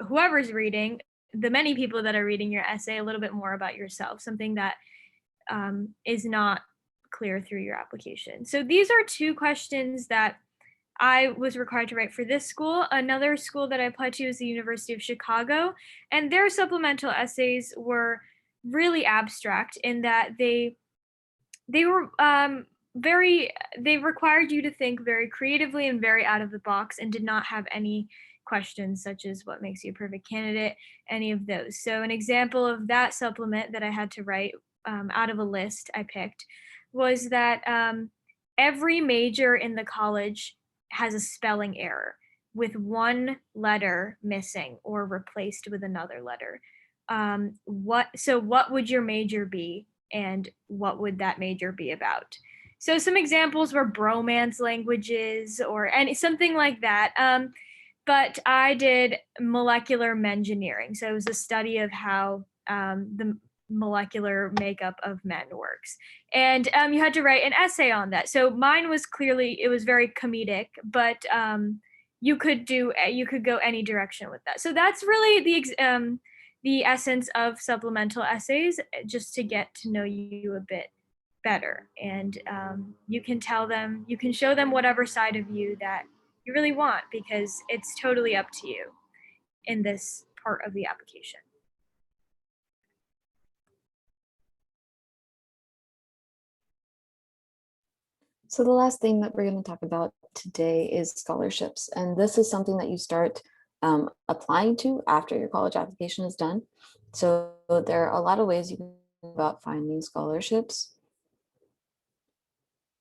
whoever's reading, the many people that are reading your essay, a little bit more about yourself, something that is not clear through your application. So these are 2 questions that I was required to write for this school. Another school that I applied to is the University of Chicago, and their supplemental essays were really abstract in that they they were they required you to think very creatively and very out of the box, and did not have any questions such as what makes you a perfect candidate, any of those. So an example of that supplement that I had to write out of a list I picked was that every major in the college has a spelling error with one letter missing or replaced with another letter. What would your major be, and what would that major be about? So some examples were bromance languages or something like that. But I did molecular engineering. So it was a study of how the molecular makeup of men works. And you had to write an essay on that. So mine was clearly, it was very comedic, but you could go any direction with that. So that's really the essence of supplemental essays, just to get to know you a bit better. And you can show them whatever side of you that you really want, because it's totally up to you in this part of the application. So the last thing that we're going to talk about today is scholarships. And this is something that you start applying to after your college application is done. So there are a lot of ways you can go about finding scholarships.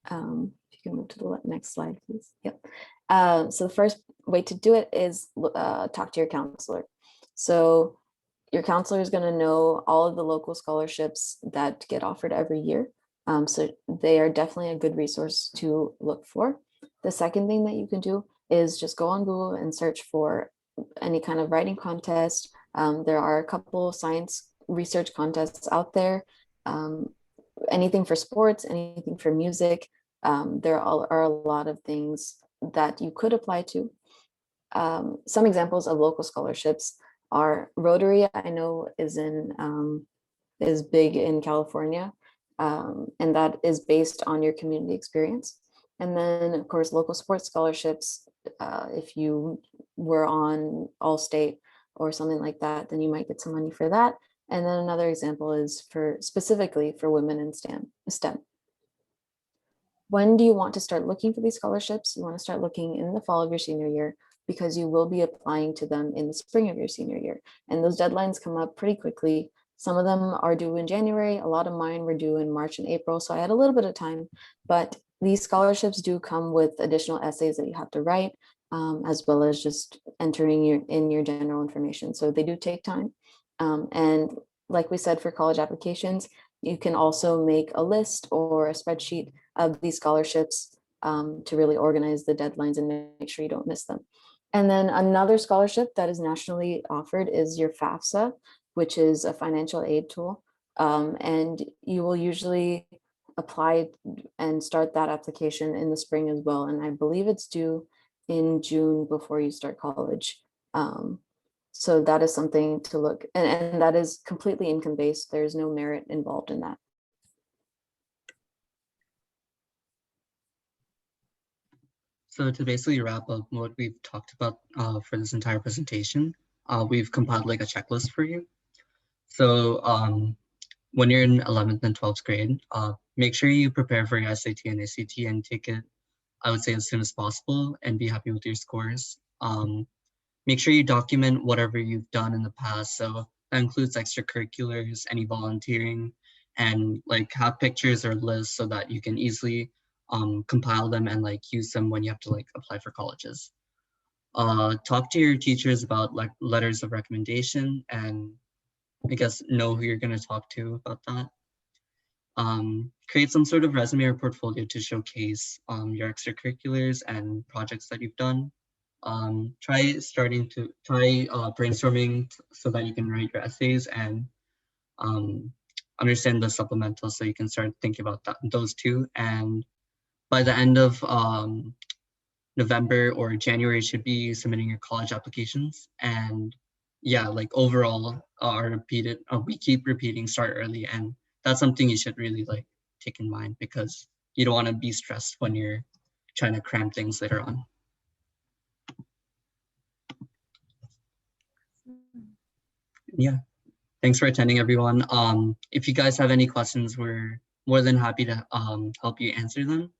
If you can move to the next slide, please. Yep. So the first way to do it is talk to your counselor. So your counselor is going to know all of the local scholarships that get offered every year. So they are definitely a good resource to look for. The second thing that you can do is just go on Google and search for any kind of writing contest. There are a couple science research contests out there. Anything for sports, anything for music. There are a lot of things that you could apply to. Some examples of local scholarships are Rotary. I know is big in California, and that is based on your community experience. And then, of course, local sports scholarships. If you were on All-State or something like that, then you might get some money for that. And then another example is specifically for women in STEM. When do you want to start looking for these scholarships? You want to start looking in the fall of your senior year, because you will be applying to them in the spring of your senior year. And those deadlines come up pretty quickly. Some of them are due in January. A lot of mine were due in March and April. So I had a little bit of time, but these scholarships do come with additional essays that you have to write, as well as just entering in your general information. So they do take time. And like we said, for college applications, you can also make a list or a spreadsheet of these scholarships to really organize the deadlines and make sure you don't miss them. And then another scholarship that is nationally offered is your FAFSA, which is a financial aid tool. And you will usually apply and start that application in the spring as well. And I believe it's due in June before you start college. So that is something to look, and that is completely income-based. There's no merit involved in that. So to basically wrap up what we've talked about for this entire presentation, we've compiled like a checklist for you. So when you're in 11th and 12th grade, make sure you prepare for your SAT and ACT and take it, I would say, as soon as possible, and be happy with your scores. Make sure you document whatever you've done in the past. So that includes extracurriculars, any volunteering, and like have pictures or lists so that you can easily compile them and like use them when you have to like apply for colleges. Talk to your teachers about like letters of recommendation, and I guess know who you're going to talk to about that. Create some sort of resume or portfolio to showcase your extracurriculars and projects that you've done. Try brainstorming so that you can write your essays, and understand the supplemental so you can start thinking about those two. And by the end of November or January, you should be submitting your college applications. And yeah, like overall, we keep repeating start early, and that's something you should really like take in mind, because you don't want to be stressed when you're trying to cram things later on. Yeah, thanks for attending, everyone. If you guys have any questions, we're more than happy to help you answer them.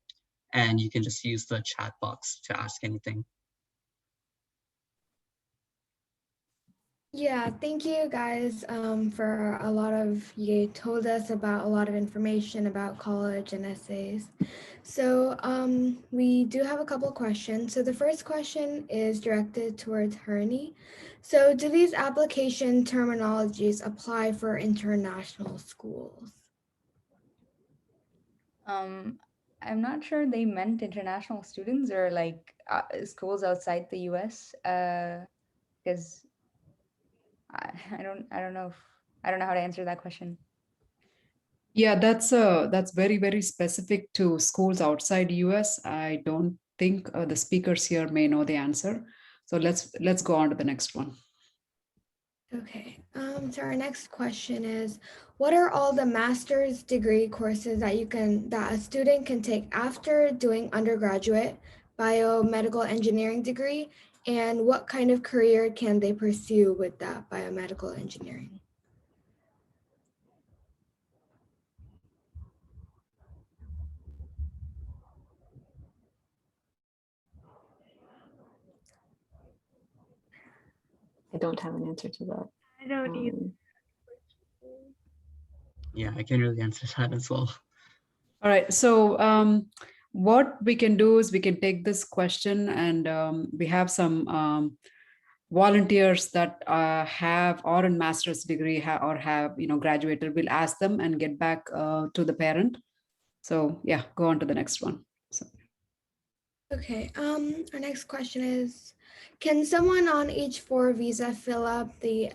And you can just use the chat box to ask anything. Yeah, thank you guys for a lot of, you told us about a lot of information about college and essays. So we do have a couple of questions. So the first question is directed towards Hernie. So do these application terminologies apply for international schools? I'm not sure they meant international students or like schools outside the US, because I don't know if, I don't know how to answer that question. Yeah, that's very, very specific to schools outside US. I don't think the speakers here may know the answer. So let's go on to the next one. Okay, so our next question is, what are all the master's degree courses that a student can take after doing undergraduate biomedical engineering degree, and what kind of career can they pursue with that biomedical engineering? I don't have an answer to that. I don't either. Yeah, I can really answer that as well. All right. So what we can do is we can take this question and we have some volunteers that have or in master's degree or have graduated. We'll ask them and get back to the parent. So yeah, go on to the next one. So. Okay, our next question is, can someone on H4 visa fill up the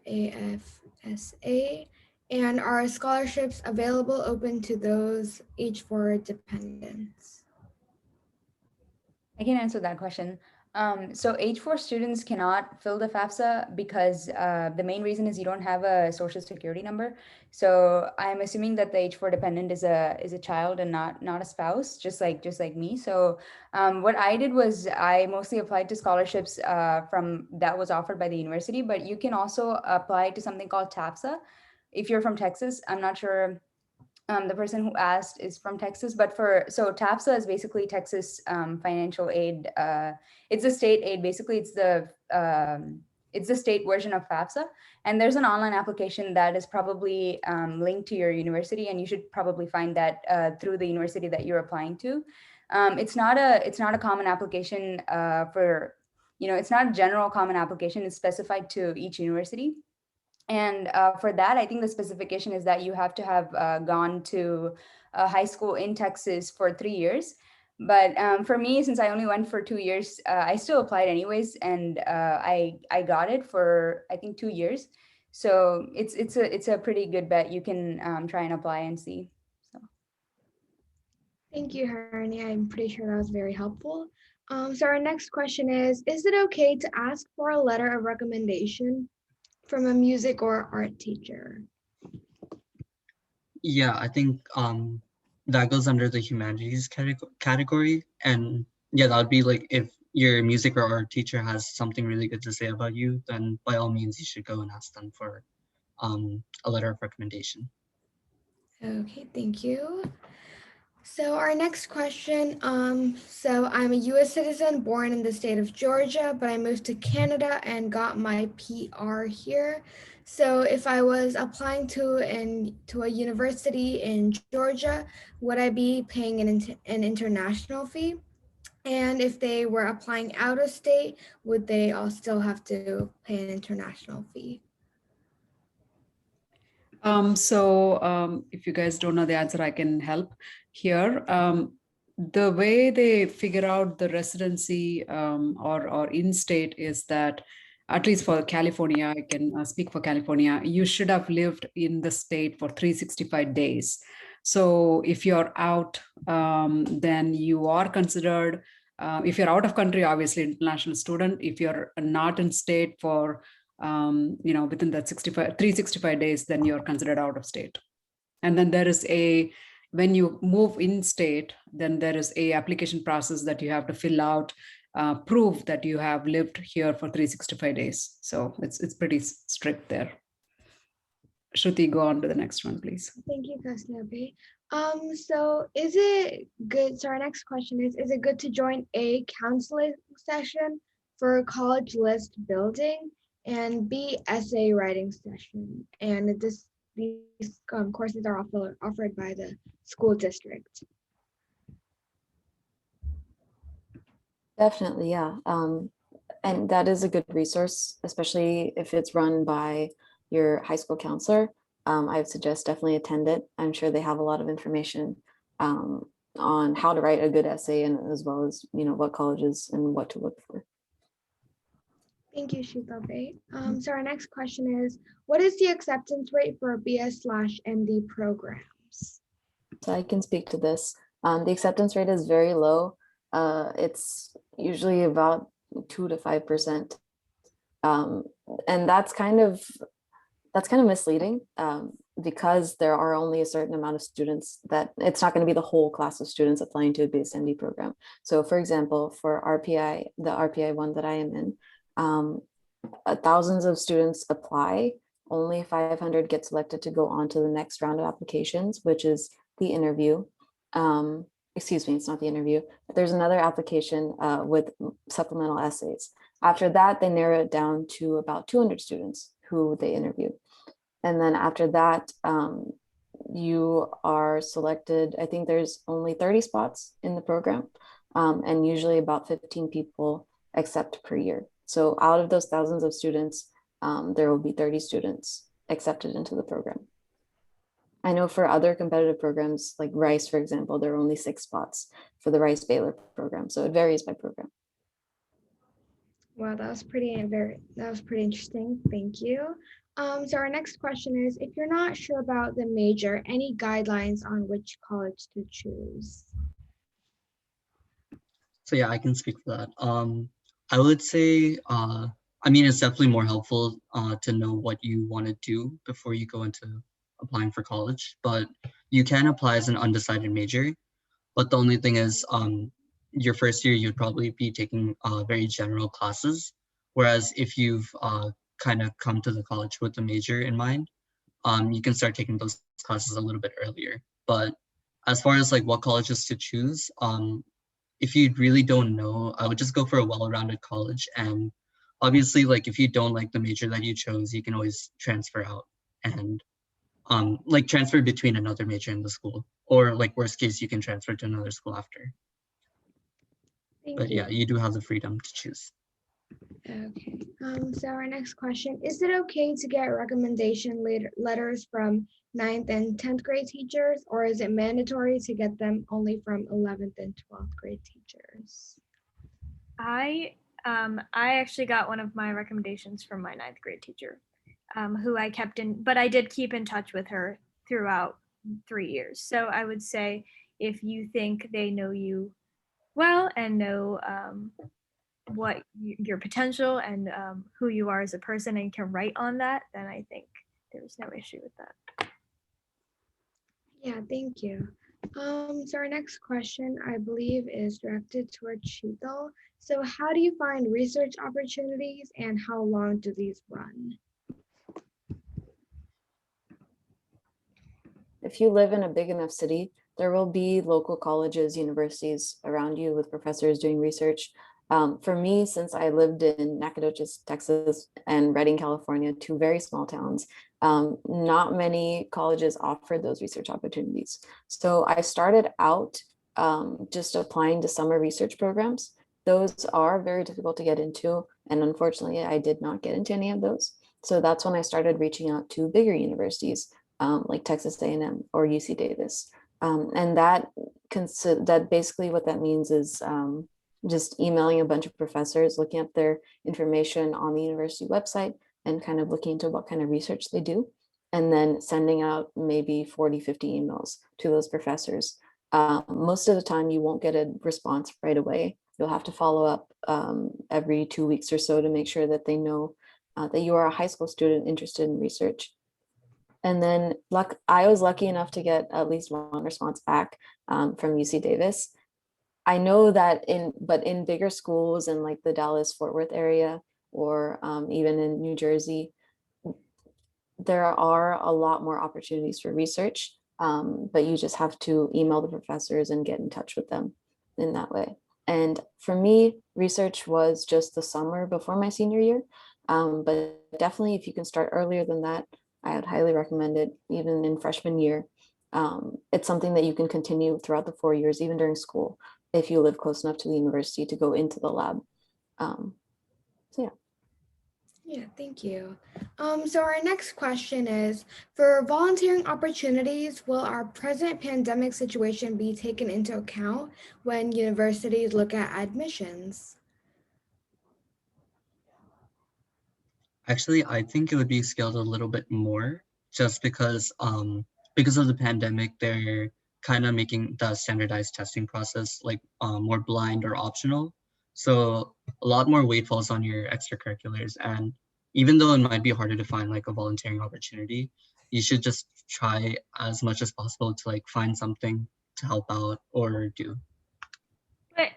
FAFSA, and are scholarships available open to those H4 dependents? I can answer that question. So H4 students cannot fill the FAFSA because the main reason is you don't have a social security number. So I'm assuming that the H4 dependent is a child and not a spouse, just like me. So what I did was I mostly applied to scholarships from that was offered by the university, but you can also apply to something called TAFSA if you're from Texas. I'm not sure the person who asked is from Texas, but so TAFSA is basically Texas financial aid. It's a state aid. Basically, it's the state version of FAFSA. And there's an online application that is probably linked to your university, and you should probably find that through the university that you're applying to. It's not a common application it's not a general common application. It's specified to each university. And for that, I think the specification is that you have to have gone to high school in Texas for 3 years. But for me, since I only went for 2 years, I still applied anyways, and I got it for I think 2 years. So it's a pretty good bet. You can try and apply and see. So. Thank you, Harni. I'm pretty sure that was very helpful. So our next question is it okay to ask for a letter of recommendation from a music or art teacher? Yeah, I think that goes under the humanities category. And yeah, that would be like if your music or art teacher has something really good to say about you, then by all means you should go and ask them for a letter of recommendation. Okay, thank you. So our next question, so I'm a US citizen born in the state of Georgia, but I moved to Canada and got my PR here. So if I was applying to a university in Georgia, would I be paying an international fee? And if they were applying out of state, would they all still have to pay an international fee? If you guys don't know the answer, I can help here. The way they figure out the residency or in-state is that, at least for California, I can speak for California, you should have lived in the state for 365 days. So if you're out, then you are considered, if you're out of country, obviously international student. If you're not in state for within that 365 days, then you're considered out of state. And then there is when you move in state, then there is a application process that you have to fill out, prove that you have lived here for 365 days. So it's pretty strict there. Shruti, go on to the next one, please. Thank you, Kasnabi. So is it good? So our next question is it good to join a counseling session for college list building and B essay writing session? And these courses are offered by the school district. Definitely, yeah. And that is a good resource, especially if it's run by your high school counselor. I would suggest definitely attend it. I'm sure they have a lot of information um, on how to write a good essay, and as well as what colleges and what to look for. Thank you, Shitabe. So our next question is, what is the acceptance rate for BS/MD programs? So I can speak to this. The acceptance rate is very low. It's usually about 2 to 5%. And that's kind of misleading because there are only a certain amount of students that it's not going to be the whole class of students applying to a BSMD program. So for example, for RPI, the RPI one that I am in, thousands of students apply, only 500 get selected to go on to the next round of applications, which is the interview. Excuse me, it's not the interview. There's another application with supplemental essays. After that, they narrow it down to about 200 students who they interview. And then after that, you are selected. I think there's only 30 spots in the program, and usually about 15 people accept per year. So out of those thousands of students, there will be 30 students accepted into the program. I know for other competitive programs like Rice, for example, there are only 6 spots for the Rice Baylor program. So it varies by program. Wow, that was pretty interesting. Thank you. So our next question is, if you're not sure about the major, any guidelines on which college to choose? So yeah, I can speak for that. I would say, I mean, it's definitely more helpful to know what you want to do before you go into applying for college, but you can apply as an undecided major. But the only thing is, your first year, you'd probably be taking very general classes. Whereas if you've kind of come to the college with a major in mind, you can start taking those classes a little bit earlier. But as far as like what colleges to choose, if you really don't know, I would just go for a well-rounded college. And obviously, like if you don't like the major that you chose, you can always transfer out and like transfer between another major in the school, or like worst case, you can transfer to another school after. Thank But you. yeah, you do have the freedom to choose. Okay. So our next question, is it okay to get recommendation letters from 9th and 10th grade teachers, or is it mandatory to get them only from 11th and 12th grade teachers? I actually got one of my recommendations from my 9th grade teacher, who I kept in, but I did keep in touch with her throughout 3 years. So I would say if you think they know you well and know what your potential and who you are as a person and can write on that, then I think there's no issue with that. Yeah, thank you. So our next question, I believe, is directed towards Sheetal. So how do you find research opportunities and how long do these run? If you live in a big enough city, there will be local colleges, universities around you with professors doing research. For me, since I lived in Nacogdoches, Texas, and Redding, California, 2 very small towns, not many colleges offered those research opportunities. So I started out just applying to summer research programs. Those are very difficult to get into, and unfortunately, I did not get into any of those. So that's when I started reaching out to bigger universities like Texas A&M or UC Davis. And that basically what that means is just emailing a bunch of professors, looking at their information on the university website and kind of looking into what kind of research they do, and then sending out maybe 40, 50 emails to those professors. Most of the time you won't get a response right away. You'll have to follow up every 2 weeks or so to make sure that they know that you are a high school student interested in research. And then I was lucky enough to get at least one response back from UC Davis. I know that in bigger schools in like the Dallas Fort Worth area, or even in New Jersey, there are a lot more opportunities for research. but you just have to email the professors and get in touch with them in that way. And for me, research was just the summer before my senior year. But definitely if you can start earlier than that, I would highly recommend it, even in freshman year. It's something that you can continue throughout the 4 years, even during school, if you live close enough to the university to go into the lab. So yeah. Yeah, thank you. So our next question is, for volunteering opportunities, will our present pandemic situation be taken into account when universities look at admissions? Actually, I think it would be scaled a little bit more just because of the pandemic, they're kind of making the standardized testing process like more blind or optional. So a lot more weight falls on your extracurriculars. And even though it might be harder to find like a volunteering opportunity, you should just try as much as possible to like find something to help out or do. But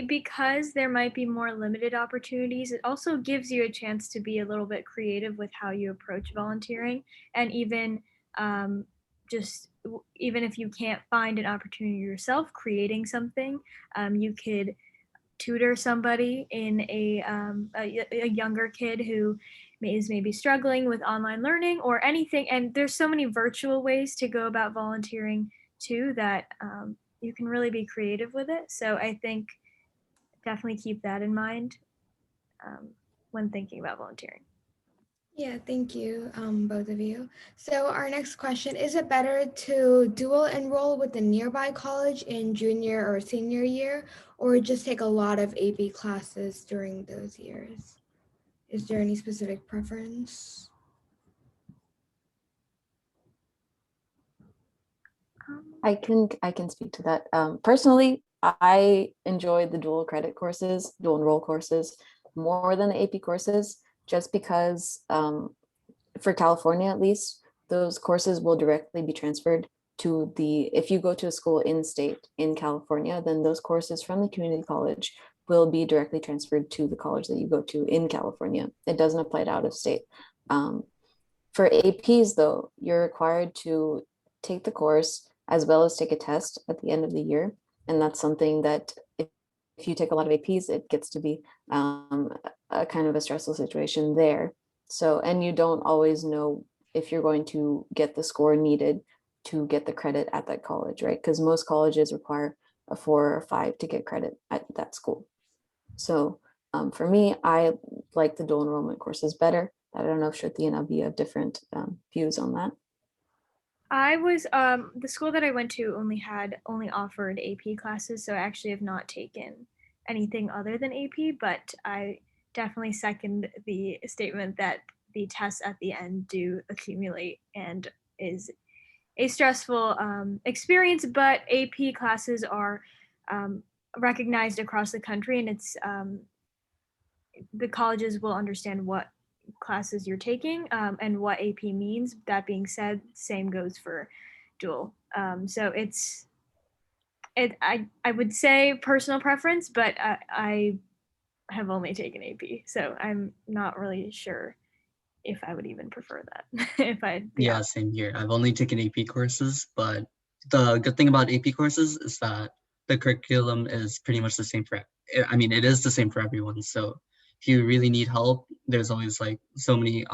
because there might be more limited opportunities, it also gives you a chance to be a little bit creative with how you approach volunteering, and even just even if you can't find an opportunity yourself, creating something, you could tutor somebody in a younger kid who is maybe struggling with online learning or anything. And there's so many virtual ways to go about volunteering too that you can really be creative with it. So I think definitely keep that in mind when thinking about volunteering. Yeah, thank you, both of you. So our next question, is it better to dual enroll with a nearby college in junior or senior year, or just take a lot of AP classes during those years? Is there any specific preference? I can speak to that. Personally, I enjoy the dual credit courses, dual enroll courses more than the AP courses, just because for California at least, those courses will directly be transferred to if you go to a school in state in California, then those courses from the community college will be directly transferred to the college that you go to in California. It doesn't apply to out of state. For APs though, you're required to take the course as well as take a test at the end of the year. And that's something that if you take a lot of APs, it gets to be a kind of a stressful situation there. So, and you don't always know if you're going to get the score needed to get the credit at that college, right? Because most colleges require a 4 or 5 to get credit at that school. So for me, I like the dual enrollment courses better. I don't know if Shruti and Abhi have different views on that. I was the school that I went to only offered AP classes, so I actually have not taken anything other than AP, but I definitely second the statement that the tests at the end do accumulate and is a stressful experience, but AP classes are recognized across the country, and it's the colleges will understand what classes you're taking and what AP means. That being said, same goes for dual. So I would say personal preference, but I have only taken AP, so I'm not really sure if I would even prefer that. If I'd be Yeah, honest. same here. I've only taken AP courses, but the good thing about AP courses is that the curriculum is pretty much the same for, I mean, it is the same for everyone. So if you really need help, there's always like so many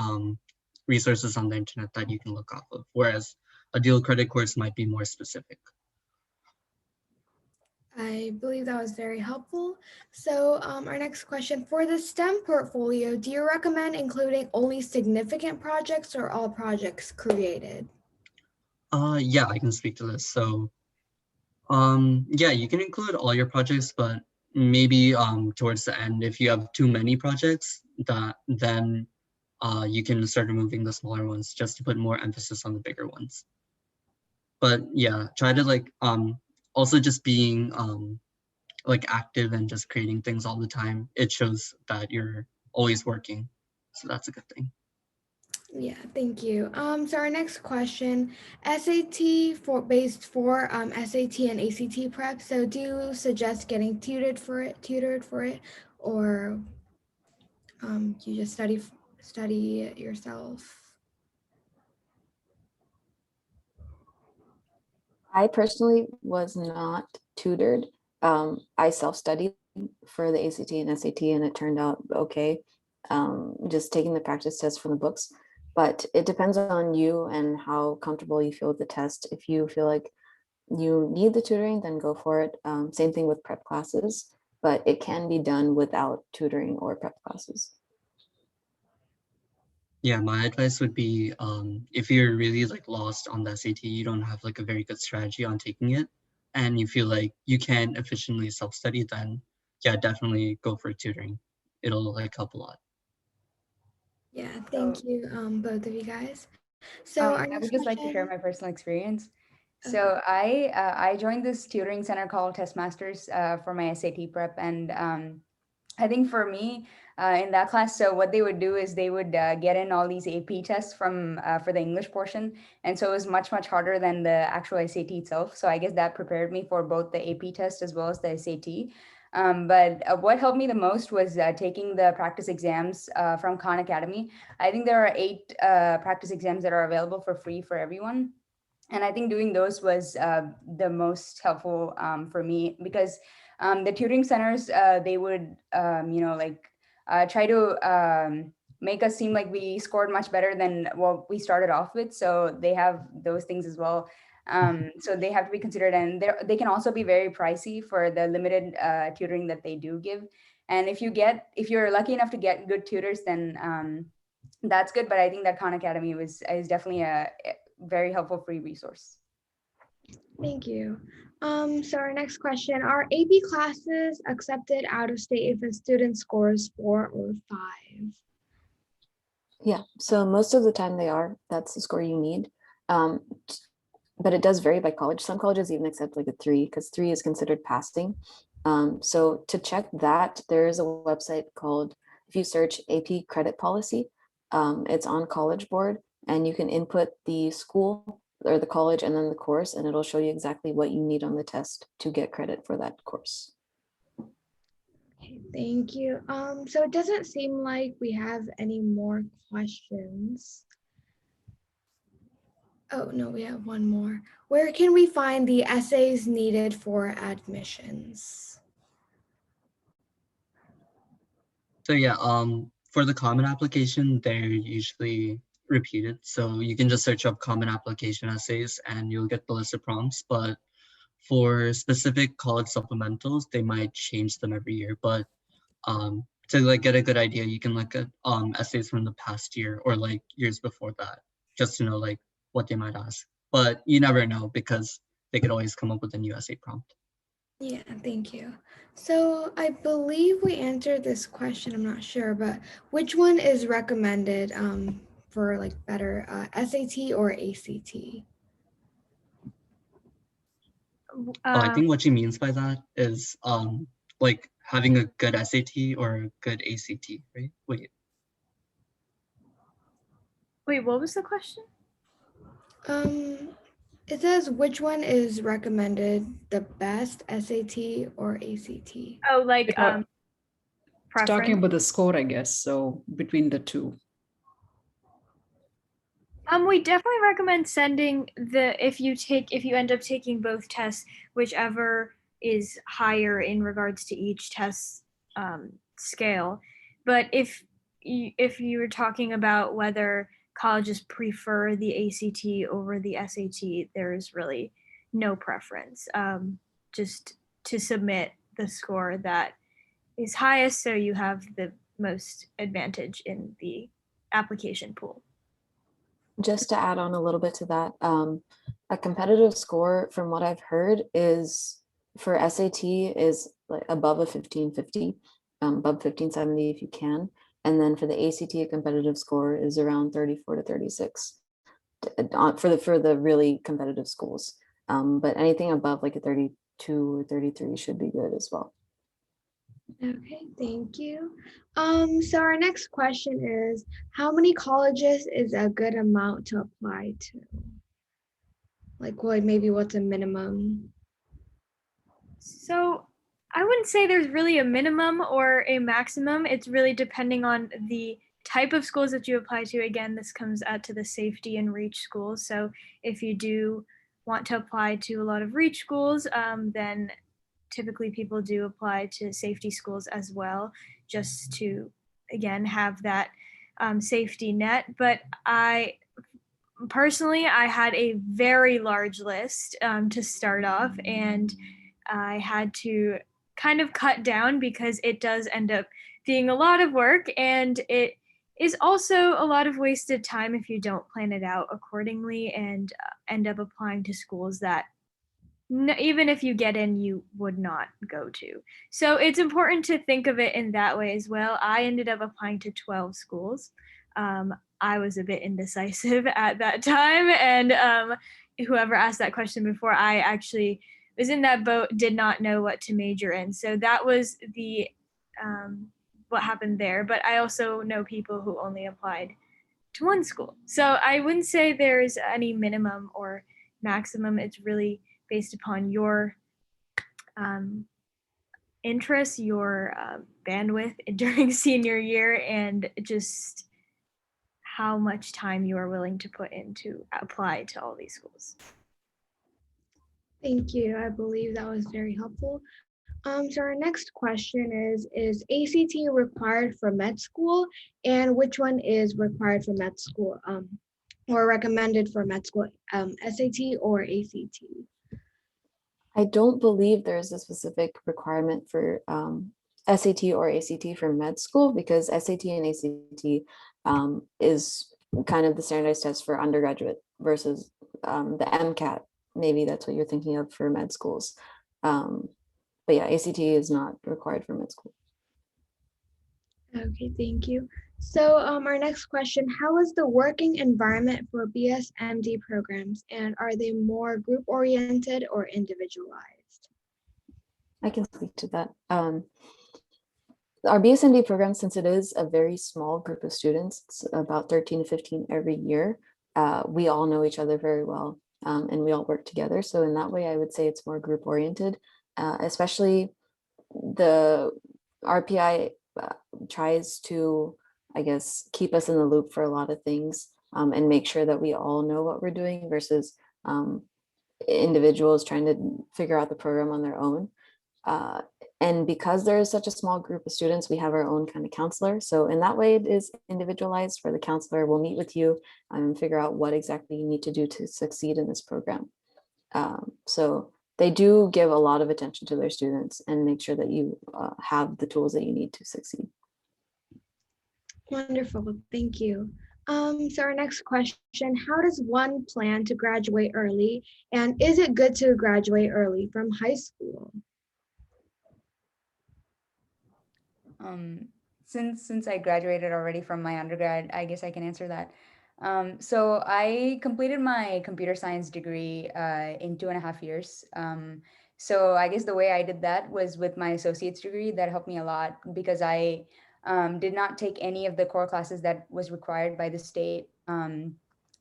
resources on the internet that you can look off of. Whereas a dual credit course might be more specific. I believe that was very helpful. So our next question, for the STEM portfolio, do you recommend including only significant projects or all projects created? Yeah, I can speak to this. So yeah, you can include all your projects, but maybe towards the end, if you have too many projects, then you can start removing the smaller ones just to put more emphasis on the bigger ones. But yeah, try to like also just being like active and just creating things all the time. It shows that you're always working. So that's a good thing. Yeah, thank you. So our next question, SAT for SAT and ACT prep. So do you suggest getting tutored for it, or you just study it yourself? I personally was not tutored. I self-studied for the ACT and SAT, and it turned out okay. Just taking the practice test from the books. But it depends on you and how comfortable you feel with the test. If you feel like you need the tutoring, then go for it. Same thing with prep classes, but it can be done without tutoring or prep classes. Yeah, my advice would be if you're really like lost on the SAT, you don't have like a very good strategy on taking it, and you feel like you can efficiently self-study, then yeah, definitely go for tutoring. It'll like help a lot. Yeah, So, thank you, both of you guys. So our I next would just like to share question. my personal experience. Okay. So I joined this tutoring center called Test Masters for my SAT prep, and I think for me in that class, so what they would do is they would get in all these AP tests from for the English portion, and so it was much harder than the actual SAT itself. So I guess that prepared me for both the AP test as well as the SAT. But what helped me the most was taking the practice exams from Khan Academy. I think there are 8 practice exams that are available for free for everyone, and I think doing those was the most helpful for me, because the tutoring centers they would like try to make us seem like we scored much better than what we started off with, so they have those things as well. So they have to be considered, and they can also be very pricey for the limited tutoring that they do give. And if you're lucky enough to get good tutors, then that's good. But I think that Khan Academy is definitely a very helpful free resource. Thank you. So our next question, are AP classes accepted out of state if a student scores 4 or 5? Yeah, so most of the time they are. That's the score you need. But it does vary by college. Some colleges even accept like a 3 because 3 is considered passing. So to check that, there is a website called, if you search AP credit policy, it's on College Board, and you can input the school or the college and then the course, and it'll show you exactly what you need on the test to get credit for that course. Okay, thank you. So it doesn't seem like we have any more questions. Oh, no, we have one more. Where can we find the essays needed for admissions? So yeah, for the common application, they're usually repeated. So you can just search up common application essays and you'll get the list of prompts. But for specific college supplementals, they might change them every year. But to like get a good idea, you can look at essays from the past year or like years before that, just to know like what they might ask. But you never know because they could always come up with a new essay prompt. Yeah, thank you. So I believe we answered this question, I'm not sure, but which one is recommended for like better SAT or ACT? I think what she means by that is like having a good SAT or a good ACT, right? Wait, what was the question? It says which one is recommended the best, SAT or ACT? Oh, like It's talking preference. about the score, I guess. So between the two. We definitely recommend sending if you end up taking both tests, whichever is higher in regards to each test scale. But if you were talking about whether colleges prefer the ACT over the SAT, there is really no preference. Just to submit the score that is highest, so you have the most advantage in the application pool. Just to add on a little bit to that, a competitive score, from what I've heard, is for SAT is like above a 1550, above 1570 if you can. And then for the ACT, a competitive score is around 34 to 36 for the really competitive schools. But anything above like a 32 or 33 should be good as well. Okay, thank you. So our next question is, how many colleges is a good amount to apply to? Like maybe what's a minimum? So I wouldn't say there's really a minimum or a maximum. It's really depending on the type of schools that you apply to. Again, this comes out to the safety and reach schools. So if you do want to apply to a lot of reach schools, then typically people do apply to safety schools as well, just to, again, have that safety net. But I personally, I had a very large list to start off, and I had to kind of cut down because it does end up being a lot of work, and it is also a lot of wasted time if you don't plan it out accordingly and end up applying to schools that even if you get in, you would not go to. So it's important to think of it in that way as well. I ended up applying to 12 schools. I was a bit indecisive at that time, and whoever asked that question before, I actually was in that boat, did not know what to major in. So that was the what happened there. But I also know people who only applied to one school. So I wouldn't say there's any minimum or maximum. It's really based upon your interests, your bandwidth during senior year, and just how much time you are willing to put in to apply to all these schools. Thank you. I believe that was very helpful. So our next question is ACT required for med school, and which one is required for med school, or recommended for med school, SAT or ACT? I don't believe there's a specific requirement for SAT or ACT for med school, because SAT and ACT is kind of the standardized test for undergraduate versus the MCAT. Maybe that's what you're thinking of for med schools. But yeah, ACT is not required for med school. Okay, thank you. So our next question, how is the working environment for BSMD programs, and are they more group oriented or individualized? I can speak to that. Our BSMD program, since it is a very small group of students, it's about 13 to 15 every year, we all know each other very well, and we all work together. So in that way, I would say it's more group oriented, especially the RPI tries to, I guess, keep us in the loop for a lot of things, and make sure that we all know what we're doing versus individuals trying to figure out the program on their own. And because there is such a small group of students, we have our own kind of counselor. So in that way, it is individualized, where the counselor will meet with you and figure out what exactly you need to do to succeed in this program. So they do give a lot of attention to their students and make sure that you have the tools that you need to succeed. Wonderful, thank you. So our next question, how does one plan to graduate early, and is it good to graduate early from high school? Since I graduated already from my undergrad, I guess I can answer that. So I completed my computer science degree in 2.5 years. So I guess the way I did that was with my associate's degree. That helped me a lot because I did not take any of the core classes that was required by the state.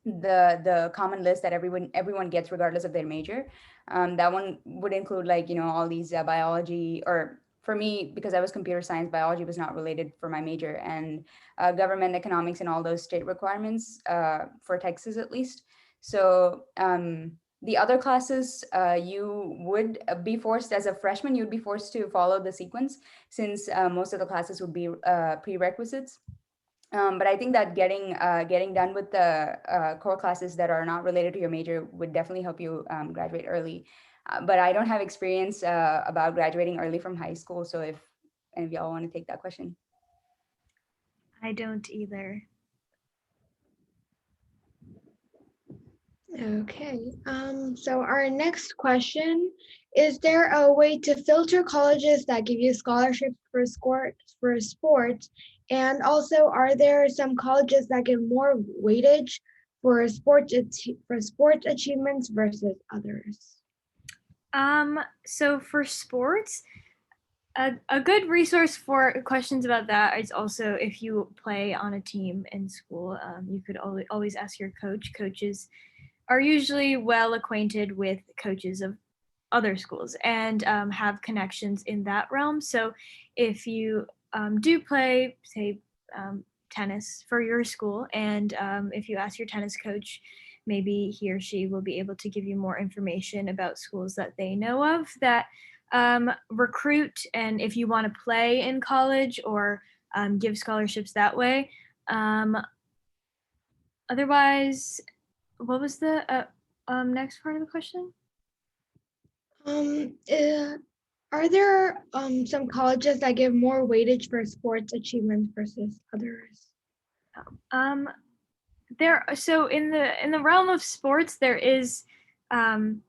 The common list that everyone gets regardless of their major. That one would include, like, all these biology, or for me, because I was computer science, biology was not related for my major, and government economics and all those state requirements for Texas at least. So the other classes, you would be forced as a freshman, you'd be forced to follow the sequence, since most of the classes would be prerequisites. But I think that getting done with the core classes that are not related to your major would definitely help you graduate early. But I don't have experience about graduating early from high school. So if any of y'all want to take that question. I don't either. Okay, so our next question, is there a way to filter colleges that give you scholarships for sports? And also, are there some colleges that give more weightage for sports achievements versus others? So for sports, a good resource for questions about that is also if you play on a team in school, you could always ask your coach. Coaches are usually well acquainted with coaches of other schools and have connections in that realm. So if you do play, say, tennis for your school, and if you ask your tennis coach, maybe he or she will be able to give you more information about schools that they know of that recruit, and if you want to play in college or give scholarships that way. Otherwise, what was the next part of the question? Um, uh, are there some colleges that give more weightage for sports achievements versus others? So in the realm of sports, there is D1,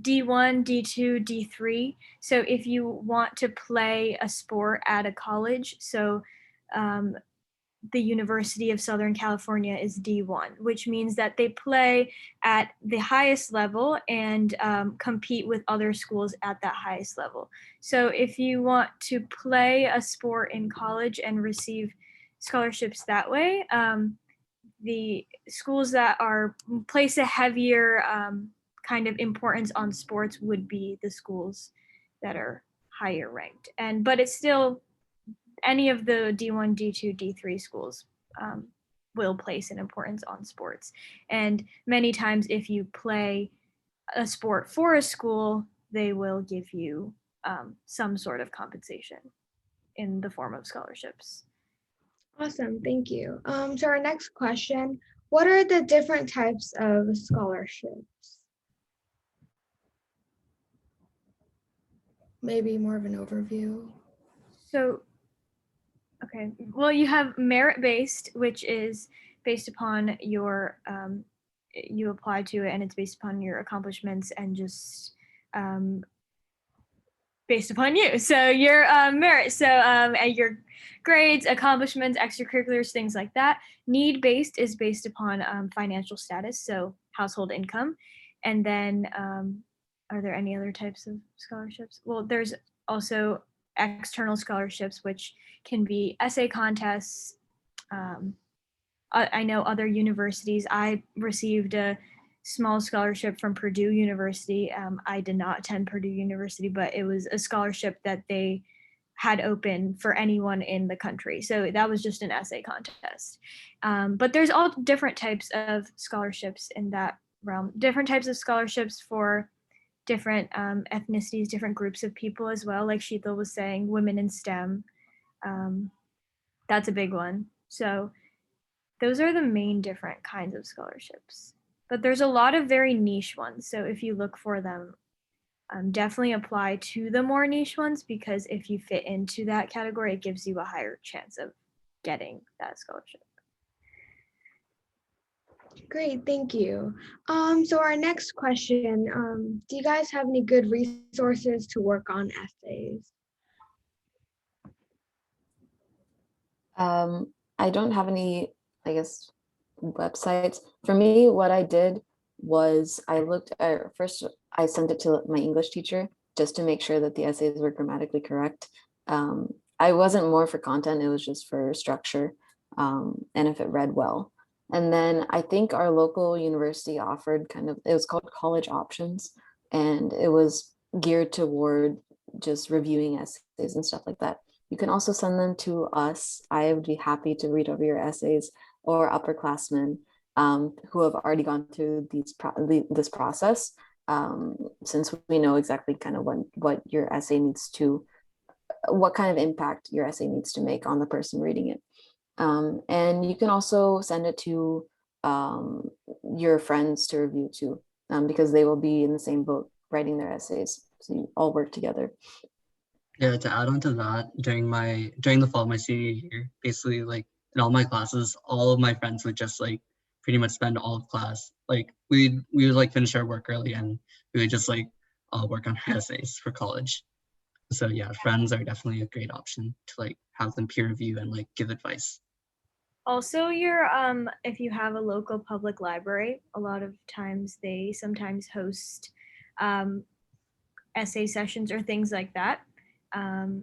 D2, D3. So if you want to play a sport at a college, so the University of Southern California is D1, which means that they play at the highest level and compete with other schools at that highest level. So if you want to play a sport in college and receive scholarships that way, the schools that are place a heavier kind of importance on sports would be the schools that are higher ranked. But it's still any of the D1, D2, D3 schools will place an importance on sports. And many times, if you play a sport for a school, they will give you some sort of compensation in the form of scholarships. Awesome, thank you. So our next question, what are the different types of scholarships? Maybe more of an overview. So, okay, well, you have merit-based, which is based upon your, you apply to it and it's based upon your accomplishments and just based upon you. So your merit, so your grades, accomplishments, extracurriculars, things like that. Need-based is based upon financial status, so household income. And then are there any other types of scholarships? Well, there's also external scholarships, which can be essay contests. I know other universities. I received a small scholarship from Purdue University. I did not attend Purdue University, but it was a scholarship that they had open for anyone in the country. So that was just an essay contest. But there's all different types of scholarships in that realm, different types of scholarships for different ethnicities, different groups of people as well. Like Sheetal was saying, women in STEM. That's a big one. So those are the main different kinds of scholarships. But there's a lot of very niche ones. So if you look for them, definitely apply to the more niche ones, because if you fit into that category, it gives you a higher chance of getting that scholarship. Great, thank you. So our next question, do you guys have any good resources to work on essays? I don't have any, I guess, websites. For me, what I did was I looked at first, I sent it to my English teacher just to make sure that the essays were grammatically correct. I wasn't more for content, it was just for structure, and if it read well. And then I think our local university offered kind of, it was called College Options, and it was geared toward just reviewing essays and stuff like that. You can also send them to us. I would be happy to read over your essays, or upperclassmen who have already gone through this process, since we know exactly kind of what your essay needs to, what kind of impact your essay needs to make on the person reading it. And you can also send it to your friends to review too, because they will be in the same boat writing their essays. So you all work together. Yeah, to add on to that, during the fall of my senior year, basically like in all my classes, all of my friends would just like pretty much spend all of class. Like we would like finish our work early and we would just like work on essays for college. So yeah, friends are definitely a great option to like have them peer review and like give advice. Also, if you have a local public library, a lot of times they sometimes host essay sessions or things like that.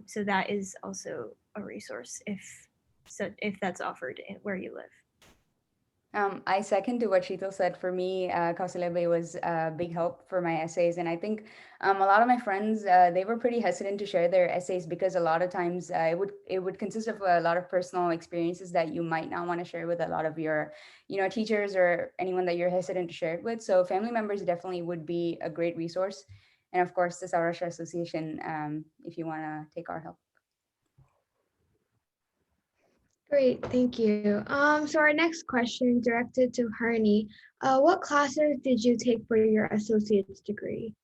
So that is also a resource if that's offered where you live. I second to what Sheetal said. For me, Kausalya was a big help for my essays. And I think a lot of my friends, they were pretty hesitant to share their essays because a lot of times it would consist of a lot of personal experiences that you might not want to share with a lot of your, teachers or anyone that you're hesitant to share it with. So family members definitely would be a great resource. And of course, the Sourashtra Association, if you want to take our help. Great, thank you. So our next question directed to Harni. What classes did you take for your associate's degree?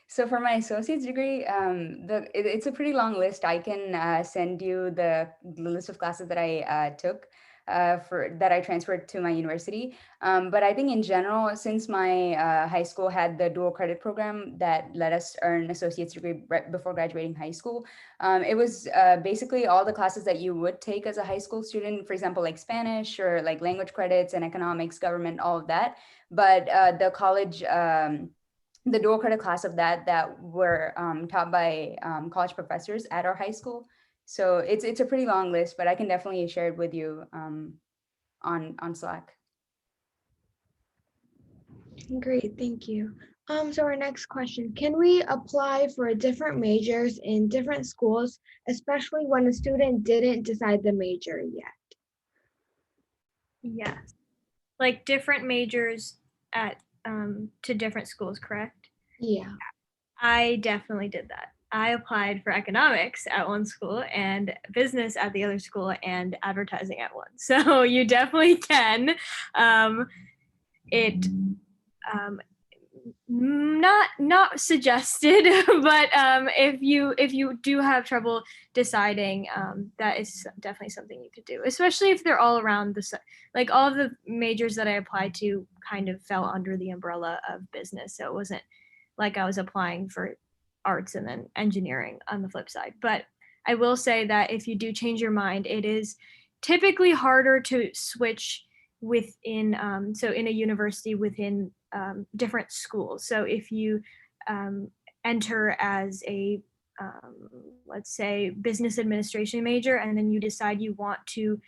So for my associate's degree, it's a pretty long list. I can send you the list of classes that I took for that I transferred to my university. But I think in general, since my high school had the dual credit program that let us earn associate's degree right before graduating high school, it was basically all the classes that you would take as a high school student. For example, like Spanish or like language credits and economics, government, all of that. But the college. The dual credit class of that were taught by college professors at our high school. So it's a pretty long list, but I can definitely share it with you on Slack. Great, thank you. So our next question, can we apply for different majors in different schools, especially when a student didn't decide the major yet? Yes. Like different majors at to different schools, correct? Yeah. I definitely did that. I applied for economics at one school and business at the other school and advertising at one. So you definitely can. It not suggested, but if you do have trouble deciding, that is definitely something you could do, especially if they're all around like all of the majors that I applied to kind of fell under the umbrella of business, so it wasn't like I was applying for arts and then engineering on the flip side. But I will say that if you do change your mind, it is typically harder to switch within so in a university within different schools. So if you enter as a let's say business administration major and then you decide you want to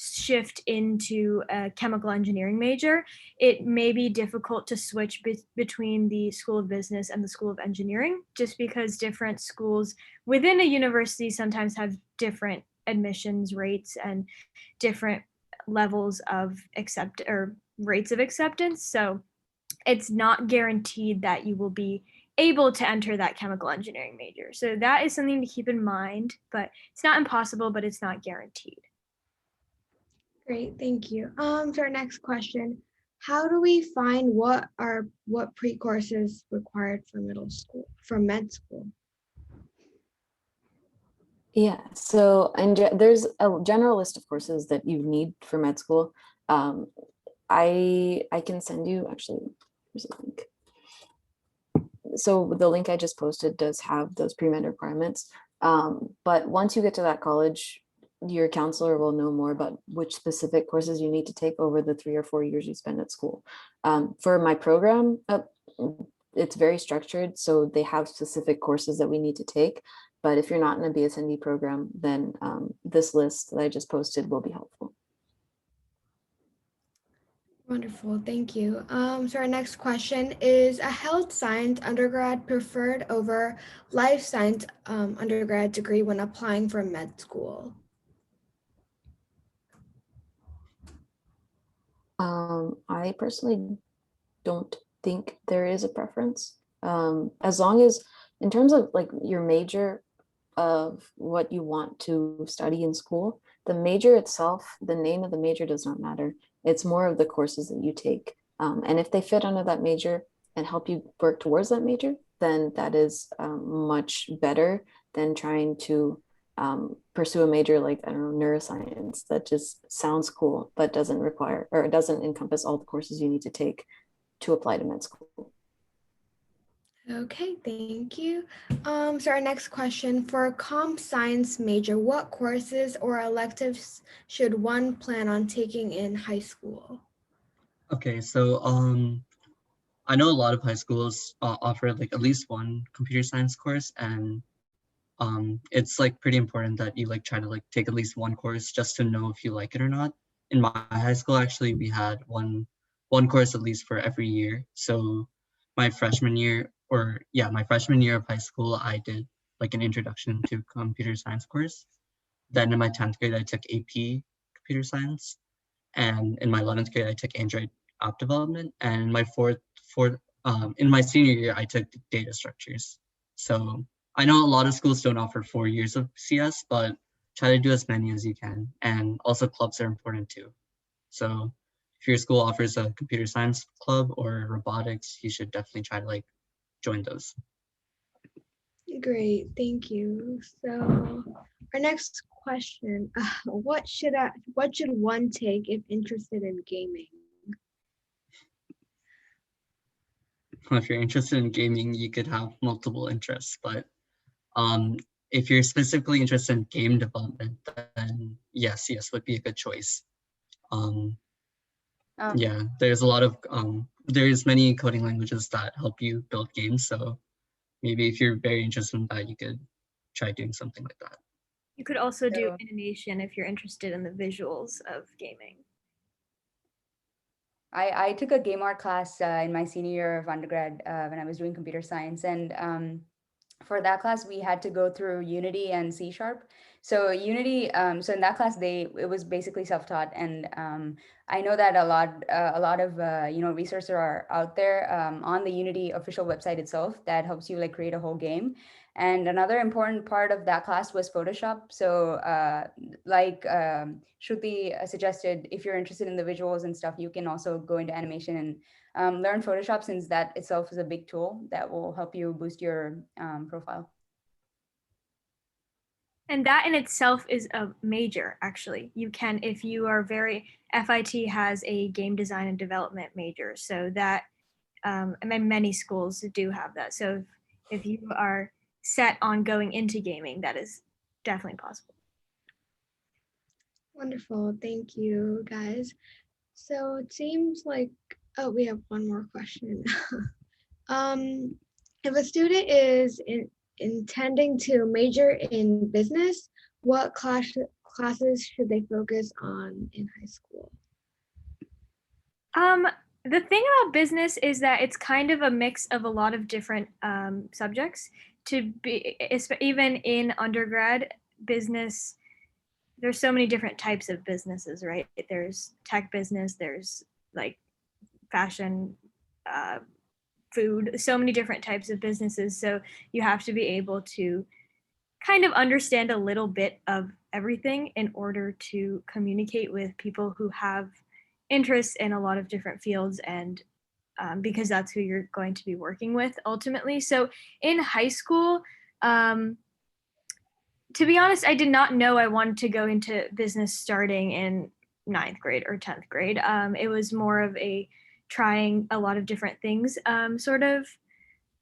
shift into a chemical engineering major, it may be difficult to switch between the School of Business and the School of Engineering, just because different schools within a university sometimes have different admissions rates and different levels of accept or rates of acceptance. So it's not guaranteed that you will be able to enter that chemical engineering major. So that is something to keep in mind, but it's not impossible, but it's not guaranteed. Great, thank you. So our next question, how do we find what pre-courses required for med school? Yeah, so there's a general list of courses that you need for med school. I can send you, actually, here's a link. So the link I just posted does have those pre-med requirements. But once you get to that college, your counselor will know more about which specific courses you need to take over the 3 or 4 years you spend at school. For my program, it's very structured, so they have specific courses that we need to take. But if you're not in a BSND program, then this list that I just posted will be helpful. Wonderful, thank you. So our next question, is a health science undergrad preferred over life science undergrad degree when applying for med school? I personally don't think there is a preference. As long as, in terms of like your major of what you want to study in school, the major itself, the name of the major does not matter. It's more of the courses that you take. And if they fit under that major and help you work towards that major, then that is much better than trying to pursue a major like, I don't know, neuroscience that just sounds cool, but doesn't require, or it doesn't encompass all the courses you need to take to apply to med school. Okay, thank you. So our next question, for a comp science major, what courses or electives should one plan on taking in high school? Okay, so I know a lot of high schools offer like at least one computer science course, and it's like pretty important that you like try to like take at least one course just to know if you like it or not. in my high school, actually, we had one course at least for every year. So my freshman year, my freshman year of high school, I did like an introduction to computer science course. Then in my 10th grade, I took AP computer science. And in my 11th grade, I took Android app development. And in my in my senior year, I took data structures. So I know a lot of schools don't offer 4 years of CS, but try to do as many as you can. And also clubs are important too. So if your school offers a computer science club or robotics, you should definitely try to like join those. Great, thank you. So our next question, what should one take if interested in gaming? If you're interested in gaming, you could have multiple interests, but if you're specifically interested in game development, then yes, CS would be a good choice. Yeah, there's a lot of there's many coding languages that help you build games. So maybe if you're very interested in that, you could try doing something like that. You could also do So- animation if you're interested in the visuals of gaming. I took a game art class in my senior year of undergrad when I was doing computer science, and for that class we had to go through Unity and C#. So Unity, so in that class it was basically self-taught, and I know that a lot of resources are out there on the Unity official website itself that helps you like create a whole game. And another important part of that class was Photoshop. So Shruti suggested, if you're interested in the visuals and stuff, you can also go into animation and learn Photoshop, since that itself is a big tool that will help you boost your profile. And that in itself is a major, actually. You can, if you are FIT has a game design and development major. So that, and many schools do have that. So if you are set on going into gaming, that is definitely possible. Wonderful, thank you guys. So it seems like, oh, we have one more question. If a student is intending to major in business, what classes should they focus on in high school? The thing about business is that it's kind of a mix of a lot of different subjects. Even in undergrad business, there's so many different types of businesses, right? There's tech business, there's like fashion, food, so many different types of businesses. So you have to be able to kind of understand a little bit of everything in order to communicate with people who have interests in a lot of different fields, and because that's who you're going to be working with ultimately. So in high school, to be honest, I did not know I wanted to go into business starting in 9th grade or 10th grade. It was more of a trying a lot of different things sort of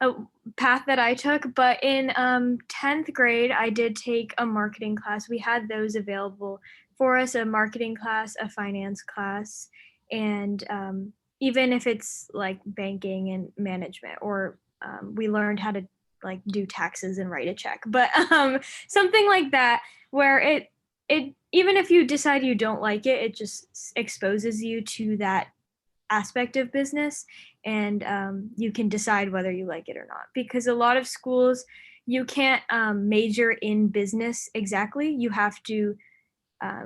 a path that I took. But in 10th grade, I did take a marketing class. We had those available for us, a marketing class, a finance class, and even if it's like banking and management, or we learned how to like do taxes and write a check, but something like that, where it even if you decide you don't like it, it just exposes you to that aspect of business, and you can decide whether you like it or not. Because a lot of schools, you can't major in business exactly. You have to,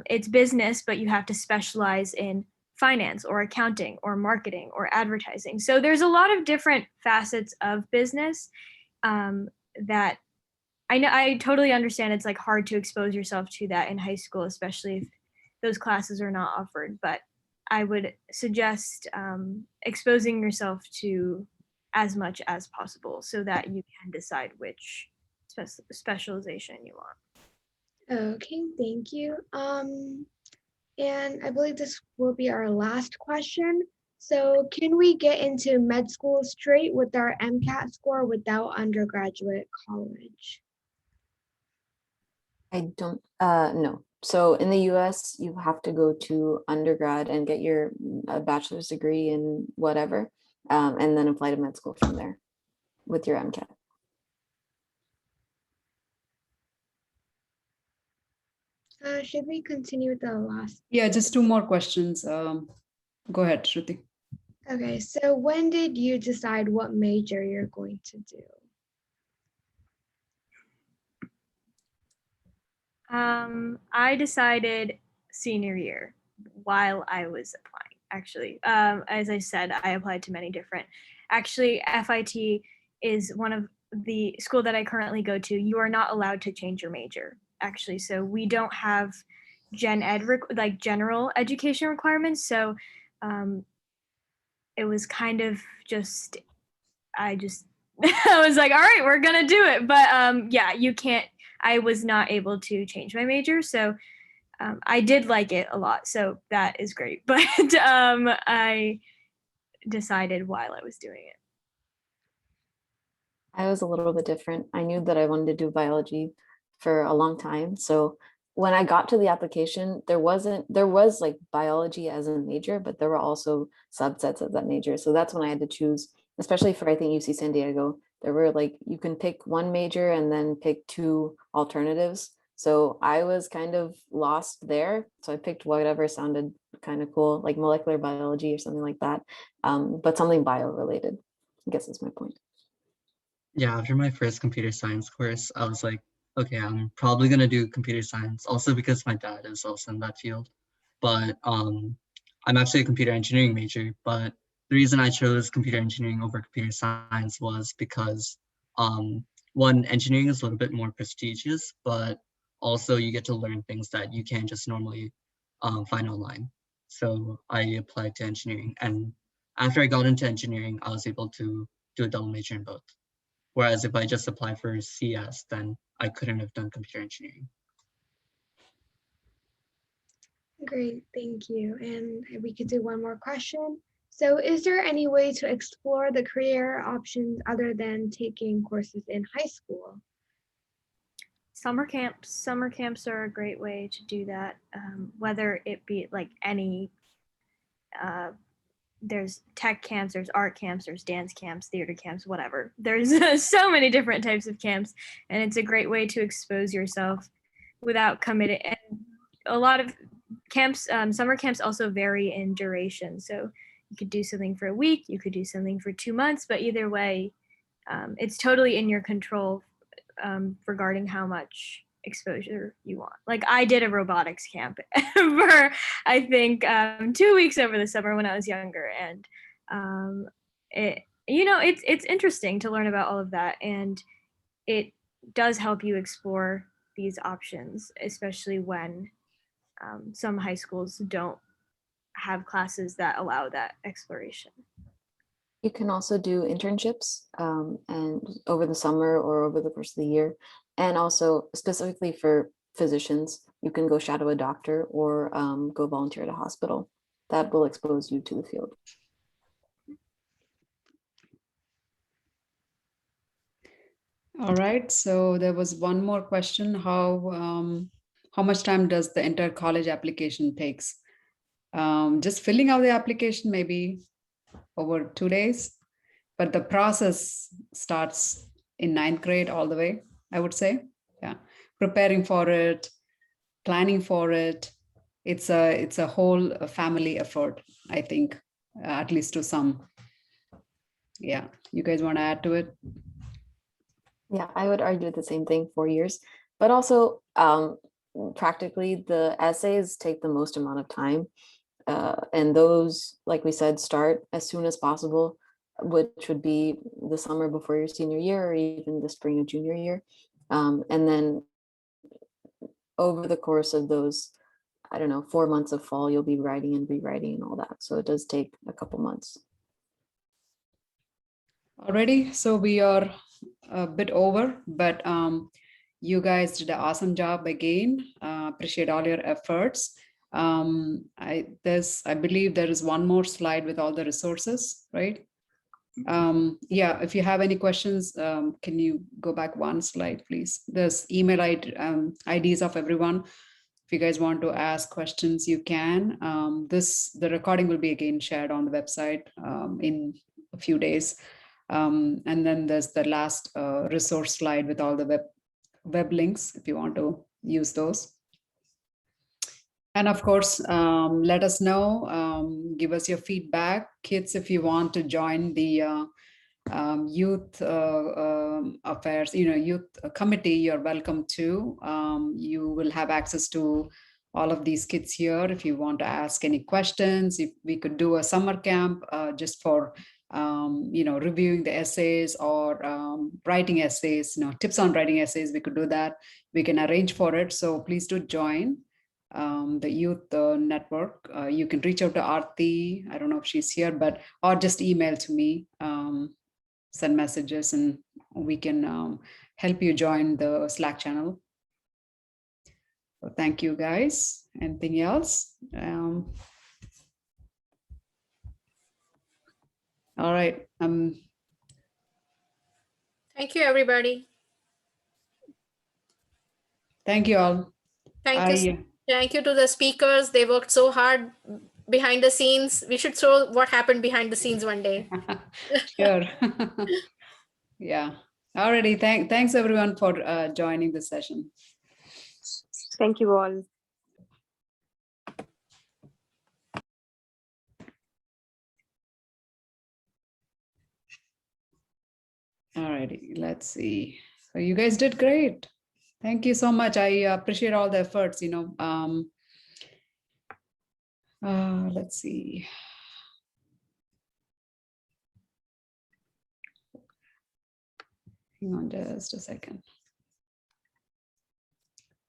it's business, but you have to specialize in finance or accounting or marketing or advertising. So there's a lot of different facets of business that I know. I totally understand it's like hard to expose yourself to that in high school, especially if those classes are not offered. But I would suggest exposing yourself to as much as possible so that you can decide which specialization you want. Okay, thank you. And I believe this will be our last question. So can we get into med school straight with our MCAT score without undergraduate college? I don't no. So in the US, you have to go to undergrad and get your bachelor's degree in whatever, and then apply to med school from there with your MCAT. Should we continue with the last? Yeah, just two more questions. Go ahead, Shruti. Okay, so when did you decide what major you're going to do? I decided senior year while I was applying, actually. As I said, I applied to many different. Actually, FIT is one of the school that I currently go to. You are not allowed to change your major, actually. So we don't have gen ed, like general education requirements. So it was kind of just, I just, I was like, all right, we're going to do it. But yeah, you can't, I was not able to change my major. So I did like it a lot, so that is great. But I decided while I was doing it. I was a little bit different. I knew that I wanted to do biology for a long time. So when I got to the application, there was like biology as a major, but there were also subsets of that major. So that's when I had to choose, especially for I think UC San Diego, there were like you can pick one major and then pick two alternatives. So I was kind of lost there. So I picked whatever sounded kind of cool, like molecular biology or something like that, but something bio related. I guess that's my point. Yeah, after my first computer science course, I was like, okay, I'm probably gonna do computer science, also because my dad is also in that field. But I'm actually a computer engineering major, but the reason I chose computer engineering over computer science was because one, engineering is a little bit more prestigious, but also you get to learn things that you can't just normally find online. So I applied to engineering, and after I got into engineering, I was able to do a double major in both. Whereas if I just apply for CS, then I couldn't have done computer engineering. Great, thank you. And we could do one more question. So is there any way to explore the career options other than taking courses in high school? Summer camps are a great way to do that. Whether it be like any, there's tech camps, there's art camps, there's dance camps, theater camps, whatever. There's so many different types of camps, and it's a great way to expose yourself without committing. And a lot of camps, summer camps also vary in duration. So you could do something for a week, you could do something for 2 months, but either way, it's totally in your control regarding how much exposure you want. Like I did a robotics camp for I think 2 weeks over the summer when I was younger, and it's interesting to learn about all of that, and it does help you explore these options, especially when some high schools don't have classes that allow that exploration. You can also do internships and over the summer or over the course of the year. And also specifically for physicians, you can go shadow a doctor or go volunteer at a hospital. That will expose you to the field. All right, so there was one more question. How much time does the entire college application takes? Just filling out the application, maybe over 2 days, but the process starts in 9th grade all the way, I would say. Yeah, preparing for it, planning for it. It's a whole family effort, I think, at least to some. Yeah, you guys want to add to it? Yeah, I would argue the same thing, 4 years, but also practically the essays take the most amount of time. And those, like we said, start as soon as possible, which would be the summer before your senior year or even the spring of junior year. And then over the course of those, I don't know, 4 months of fall, you'll be writing and rewriting and all that. So it does take a couple months. Already, so we are a bit over, but you guys did an awesome job again. Appreciate all your efforts. I believe there is one more slide with all the resources, right? Yeah, if you have any questions, can you go back one slide, please? There's email IDs of everyone. If you guys want to ask questions, you can. The recording will be again shared on the website in a few days. And then there's the last resource slide with all the web links if you want to use those. And of course, let us know, give us your feedback. Kids, if you want to join the youth affairs, youth committee, you're welcome to. You will have access to all of these kids here. If you want to ask any questions, if we could do a summer camp just for, reviewing the essays or writing essays, tips on writing essays, we could do that. We can arrange for it. So please do join the youth network. You can reach out to Aarti. I don't know if she's here, or just email to me, send messages, and we can help you join the Slack channel. So thank you, guys. Anything else? All right. Thank you, everybody. Thank you all. Thank you to the speakers. They worked so hard behind the scenes. We should show what happened behind the scenes one day. Sure. Yeah. Alrighty. Thanks everyone for joining the session. Thank you all. Alrighty. Let's see. So you guys did great. Thank you so much. I appreciate all the efforts, let's see. Hang on just a second.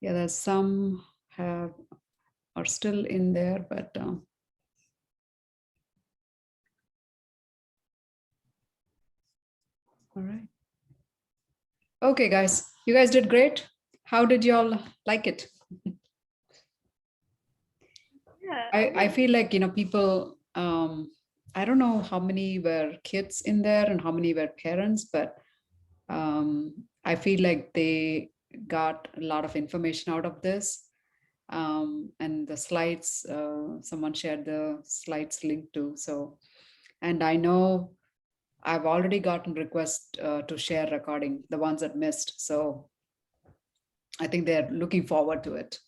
Yeah, there's some are still in there, but all right. Okay, guys, you guys did great. How did y'all like it? Yeah. I feel like, people, I don't know how many were kids in there and how many were parents, but I feel like they got a lot of information out of this. And the slides, someone shared the slides link too. So, and I know I've already gotten requests to share recording, the ones that missed. So I think they're looking forward to it.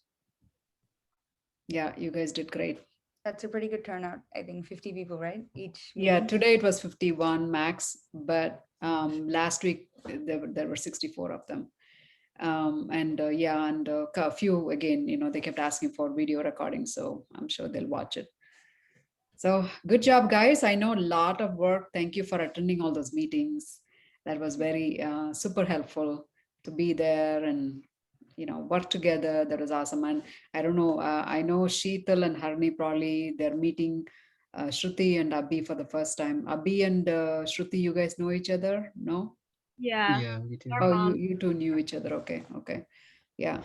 Yeah, you guys did great. That's a pretty good turnout. I think 50 people, right? Each. Yeah, meeting? today it was 51 max, but last week there were 64 of them. And a few again, they kept asking for video recording, so I'm sure they'll watch it. So good job, guys. I know a lot of work. Thank you for attending all those meetings. That was very super helpful to be there and work together. That was awesome. And I don't know, I know Sheetal and Harni probably they're meeting Shruti and Abhi for the first time. Abhi and Shruti, you guys know each other? No? Yeah. Yeah, we do. Oh, you two knew each other. Okay. Yeah,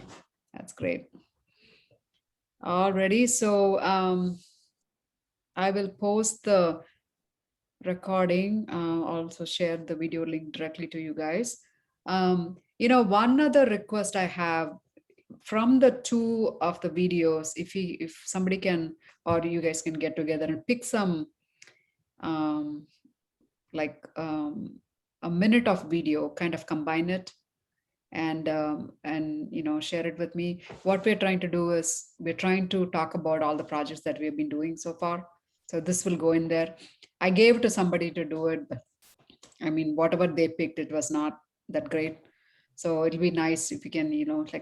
that's great. Alrighty, so I will post the recording, also share the video link directly to you guys. One other request I have from the two of the videos, if somebody can, or you guys can get together and pick some a minute of video, kind of combine it and share it with me. What we're trying to do is we're trying to talk about all the projects that we've been doing so far. So this will go in there. I gave it to somebody to do it, but I mean, whatever they picked, it was not that great. So it'll be nice if we can,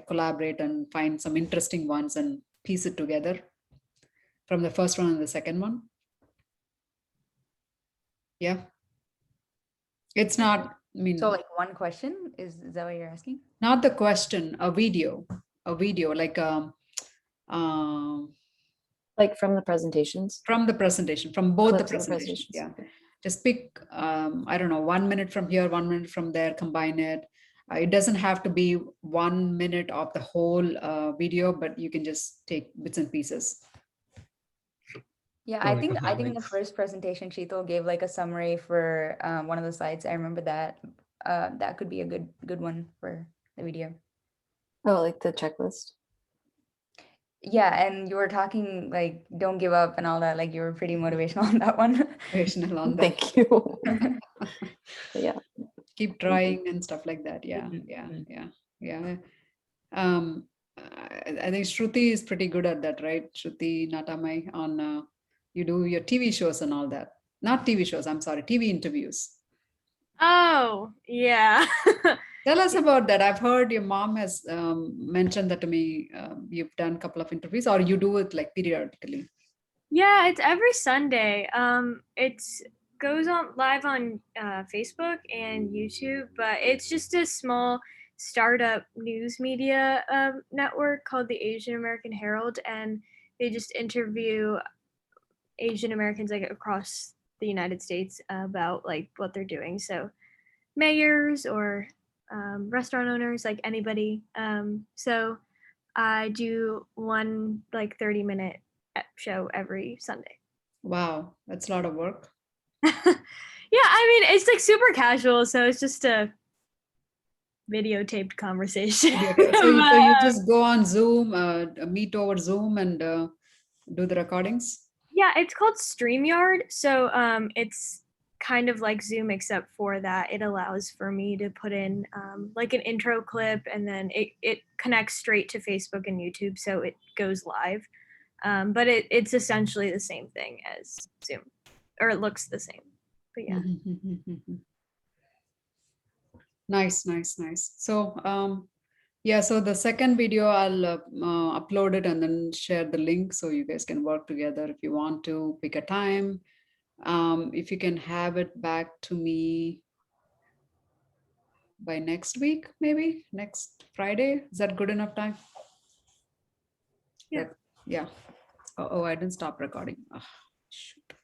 collaborate and find some interesting ones and piece it together from the first one and the second one. Yeah. It's not, So like one question, is that what you're asking? Not the question, a video like like from the presentations? From the presentation, from both the Clips of presentations. Yeah. Okay. Just pick, I don't know, 1 minute from here, 1 minute from there, combine it. It doesn't have to be 1 minute of the whole video, but you can just take bits and pieces. Yeah, Or I like think the the highlights. first presentation, Sheetal gave like a summary for one of the slides. I remember that. That could be a good one for the video. Oh, like the checklist? Yeah, and you were talking like don't give up and all that. Like you were pretty motivational on that one. Motivational on that. Thank you. Yeah. Keep trying and stuff like that. Yeah. Mhm. Yeah. I think Shruti is pretty good at that, right? Shruti Natamai on you do your TV shows and all that. Not TV shows, I'm sorry, TV interviews. Oh, yeah. Tell us about that. I've heard your mom has mentioned that to me. You've done a couple of interviews, or you do it like periodically. Yeah, it's every Sunday. It's goes on live on Facebook and YouTube, but it's just a small startup news media network called the Asian American Herald, and they just interview Asian Americans like across the United States about like what they're doing. So mayors or restaurant owners, like anybody. So I do one like 30-minute show every Sunday. Wow, that's a lot of work. Yeah, I mean, it's like super casual, so it's just a videotaped conversation. So you just go on Zoom, meet over Zoom and do the recordings? Yeah, it's called StreamYard. So it's kind of like Zoom, except for that it allows for me to put in like an intro clip, and then it connects straight to Facebook and YouTube, so it goes live. But it's essentially the same thing as Zoom, or it looks the same. But yeah. Nice. So yeah, so the second video I'll upload it and then share the link so you guys can work together if you want to pick a time. If you can have it back to me by next week, maybe next Friday. Is that good enough time? Yeah. Yeah. Oh, I didn't stop recording. Oh, shoot.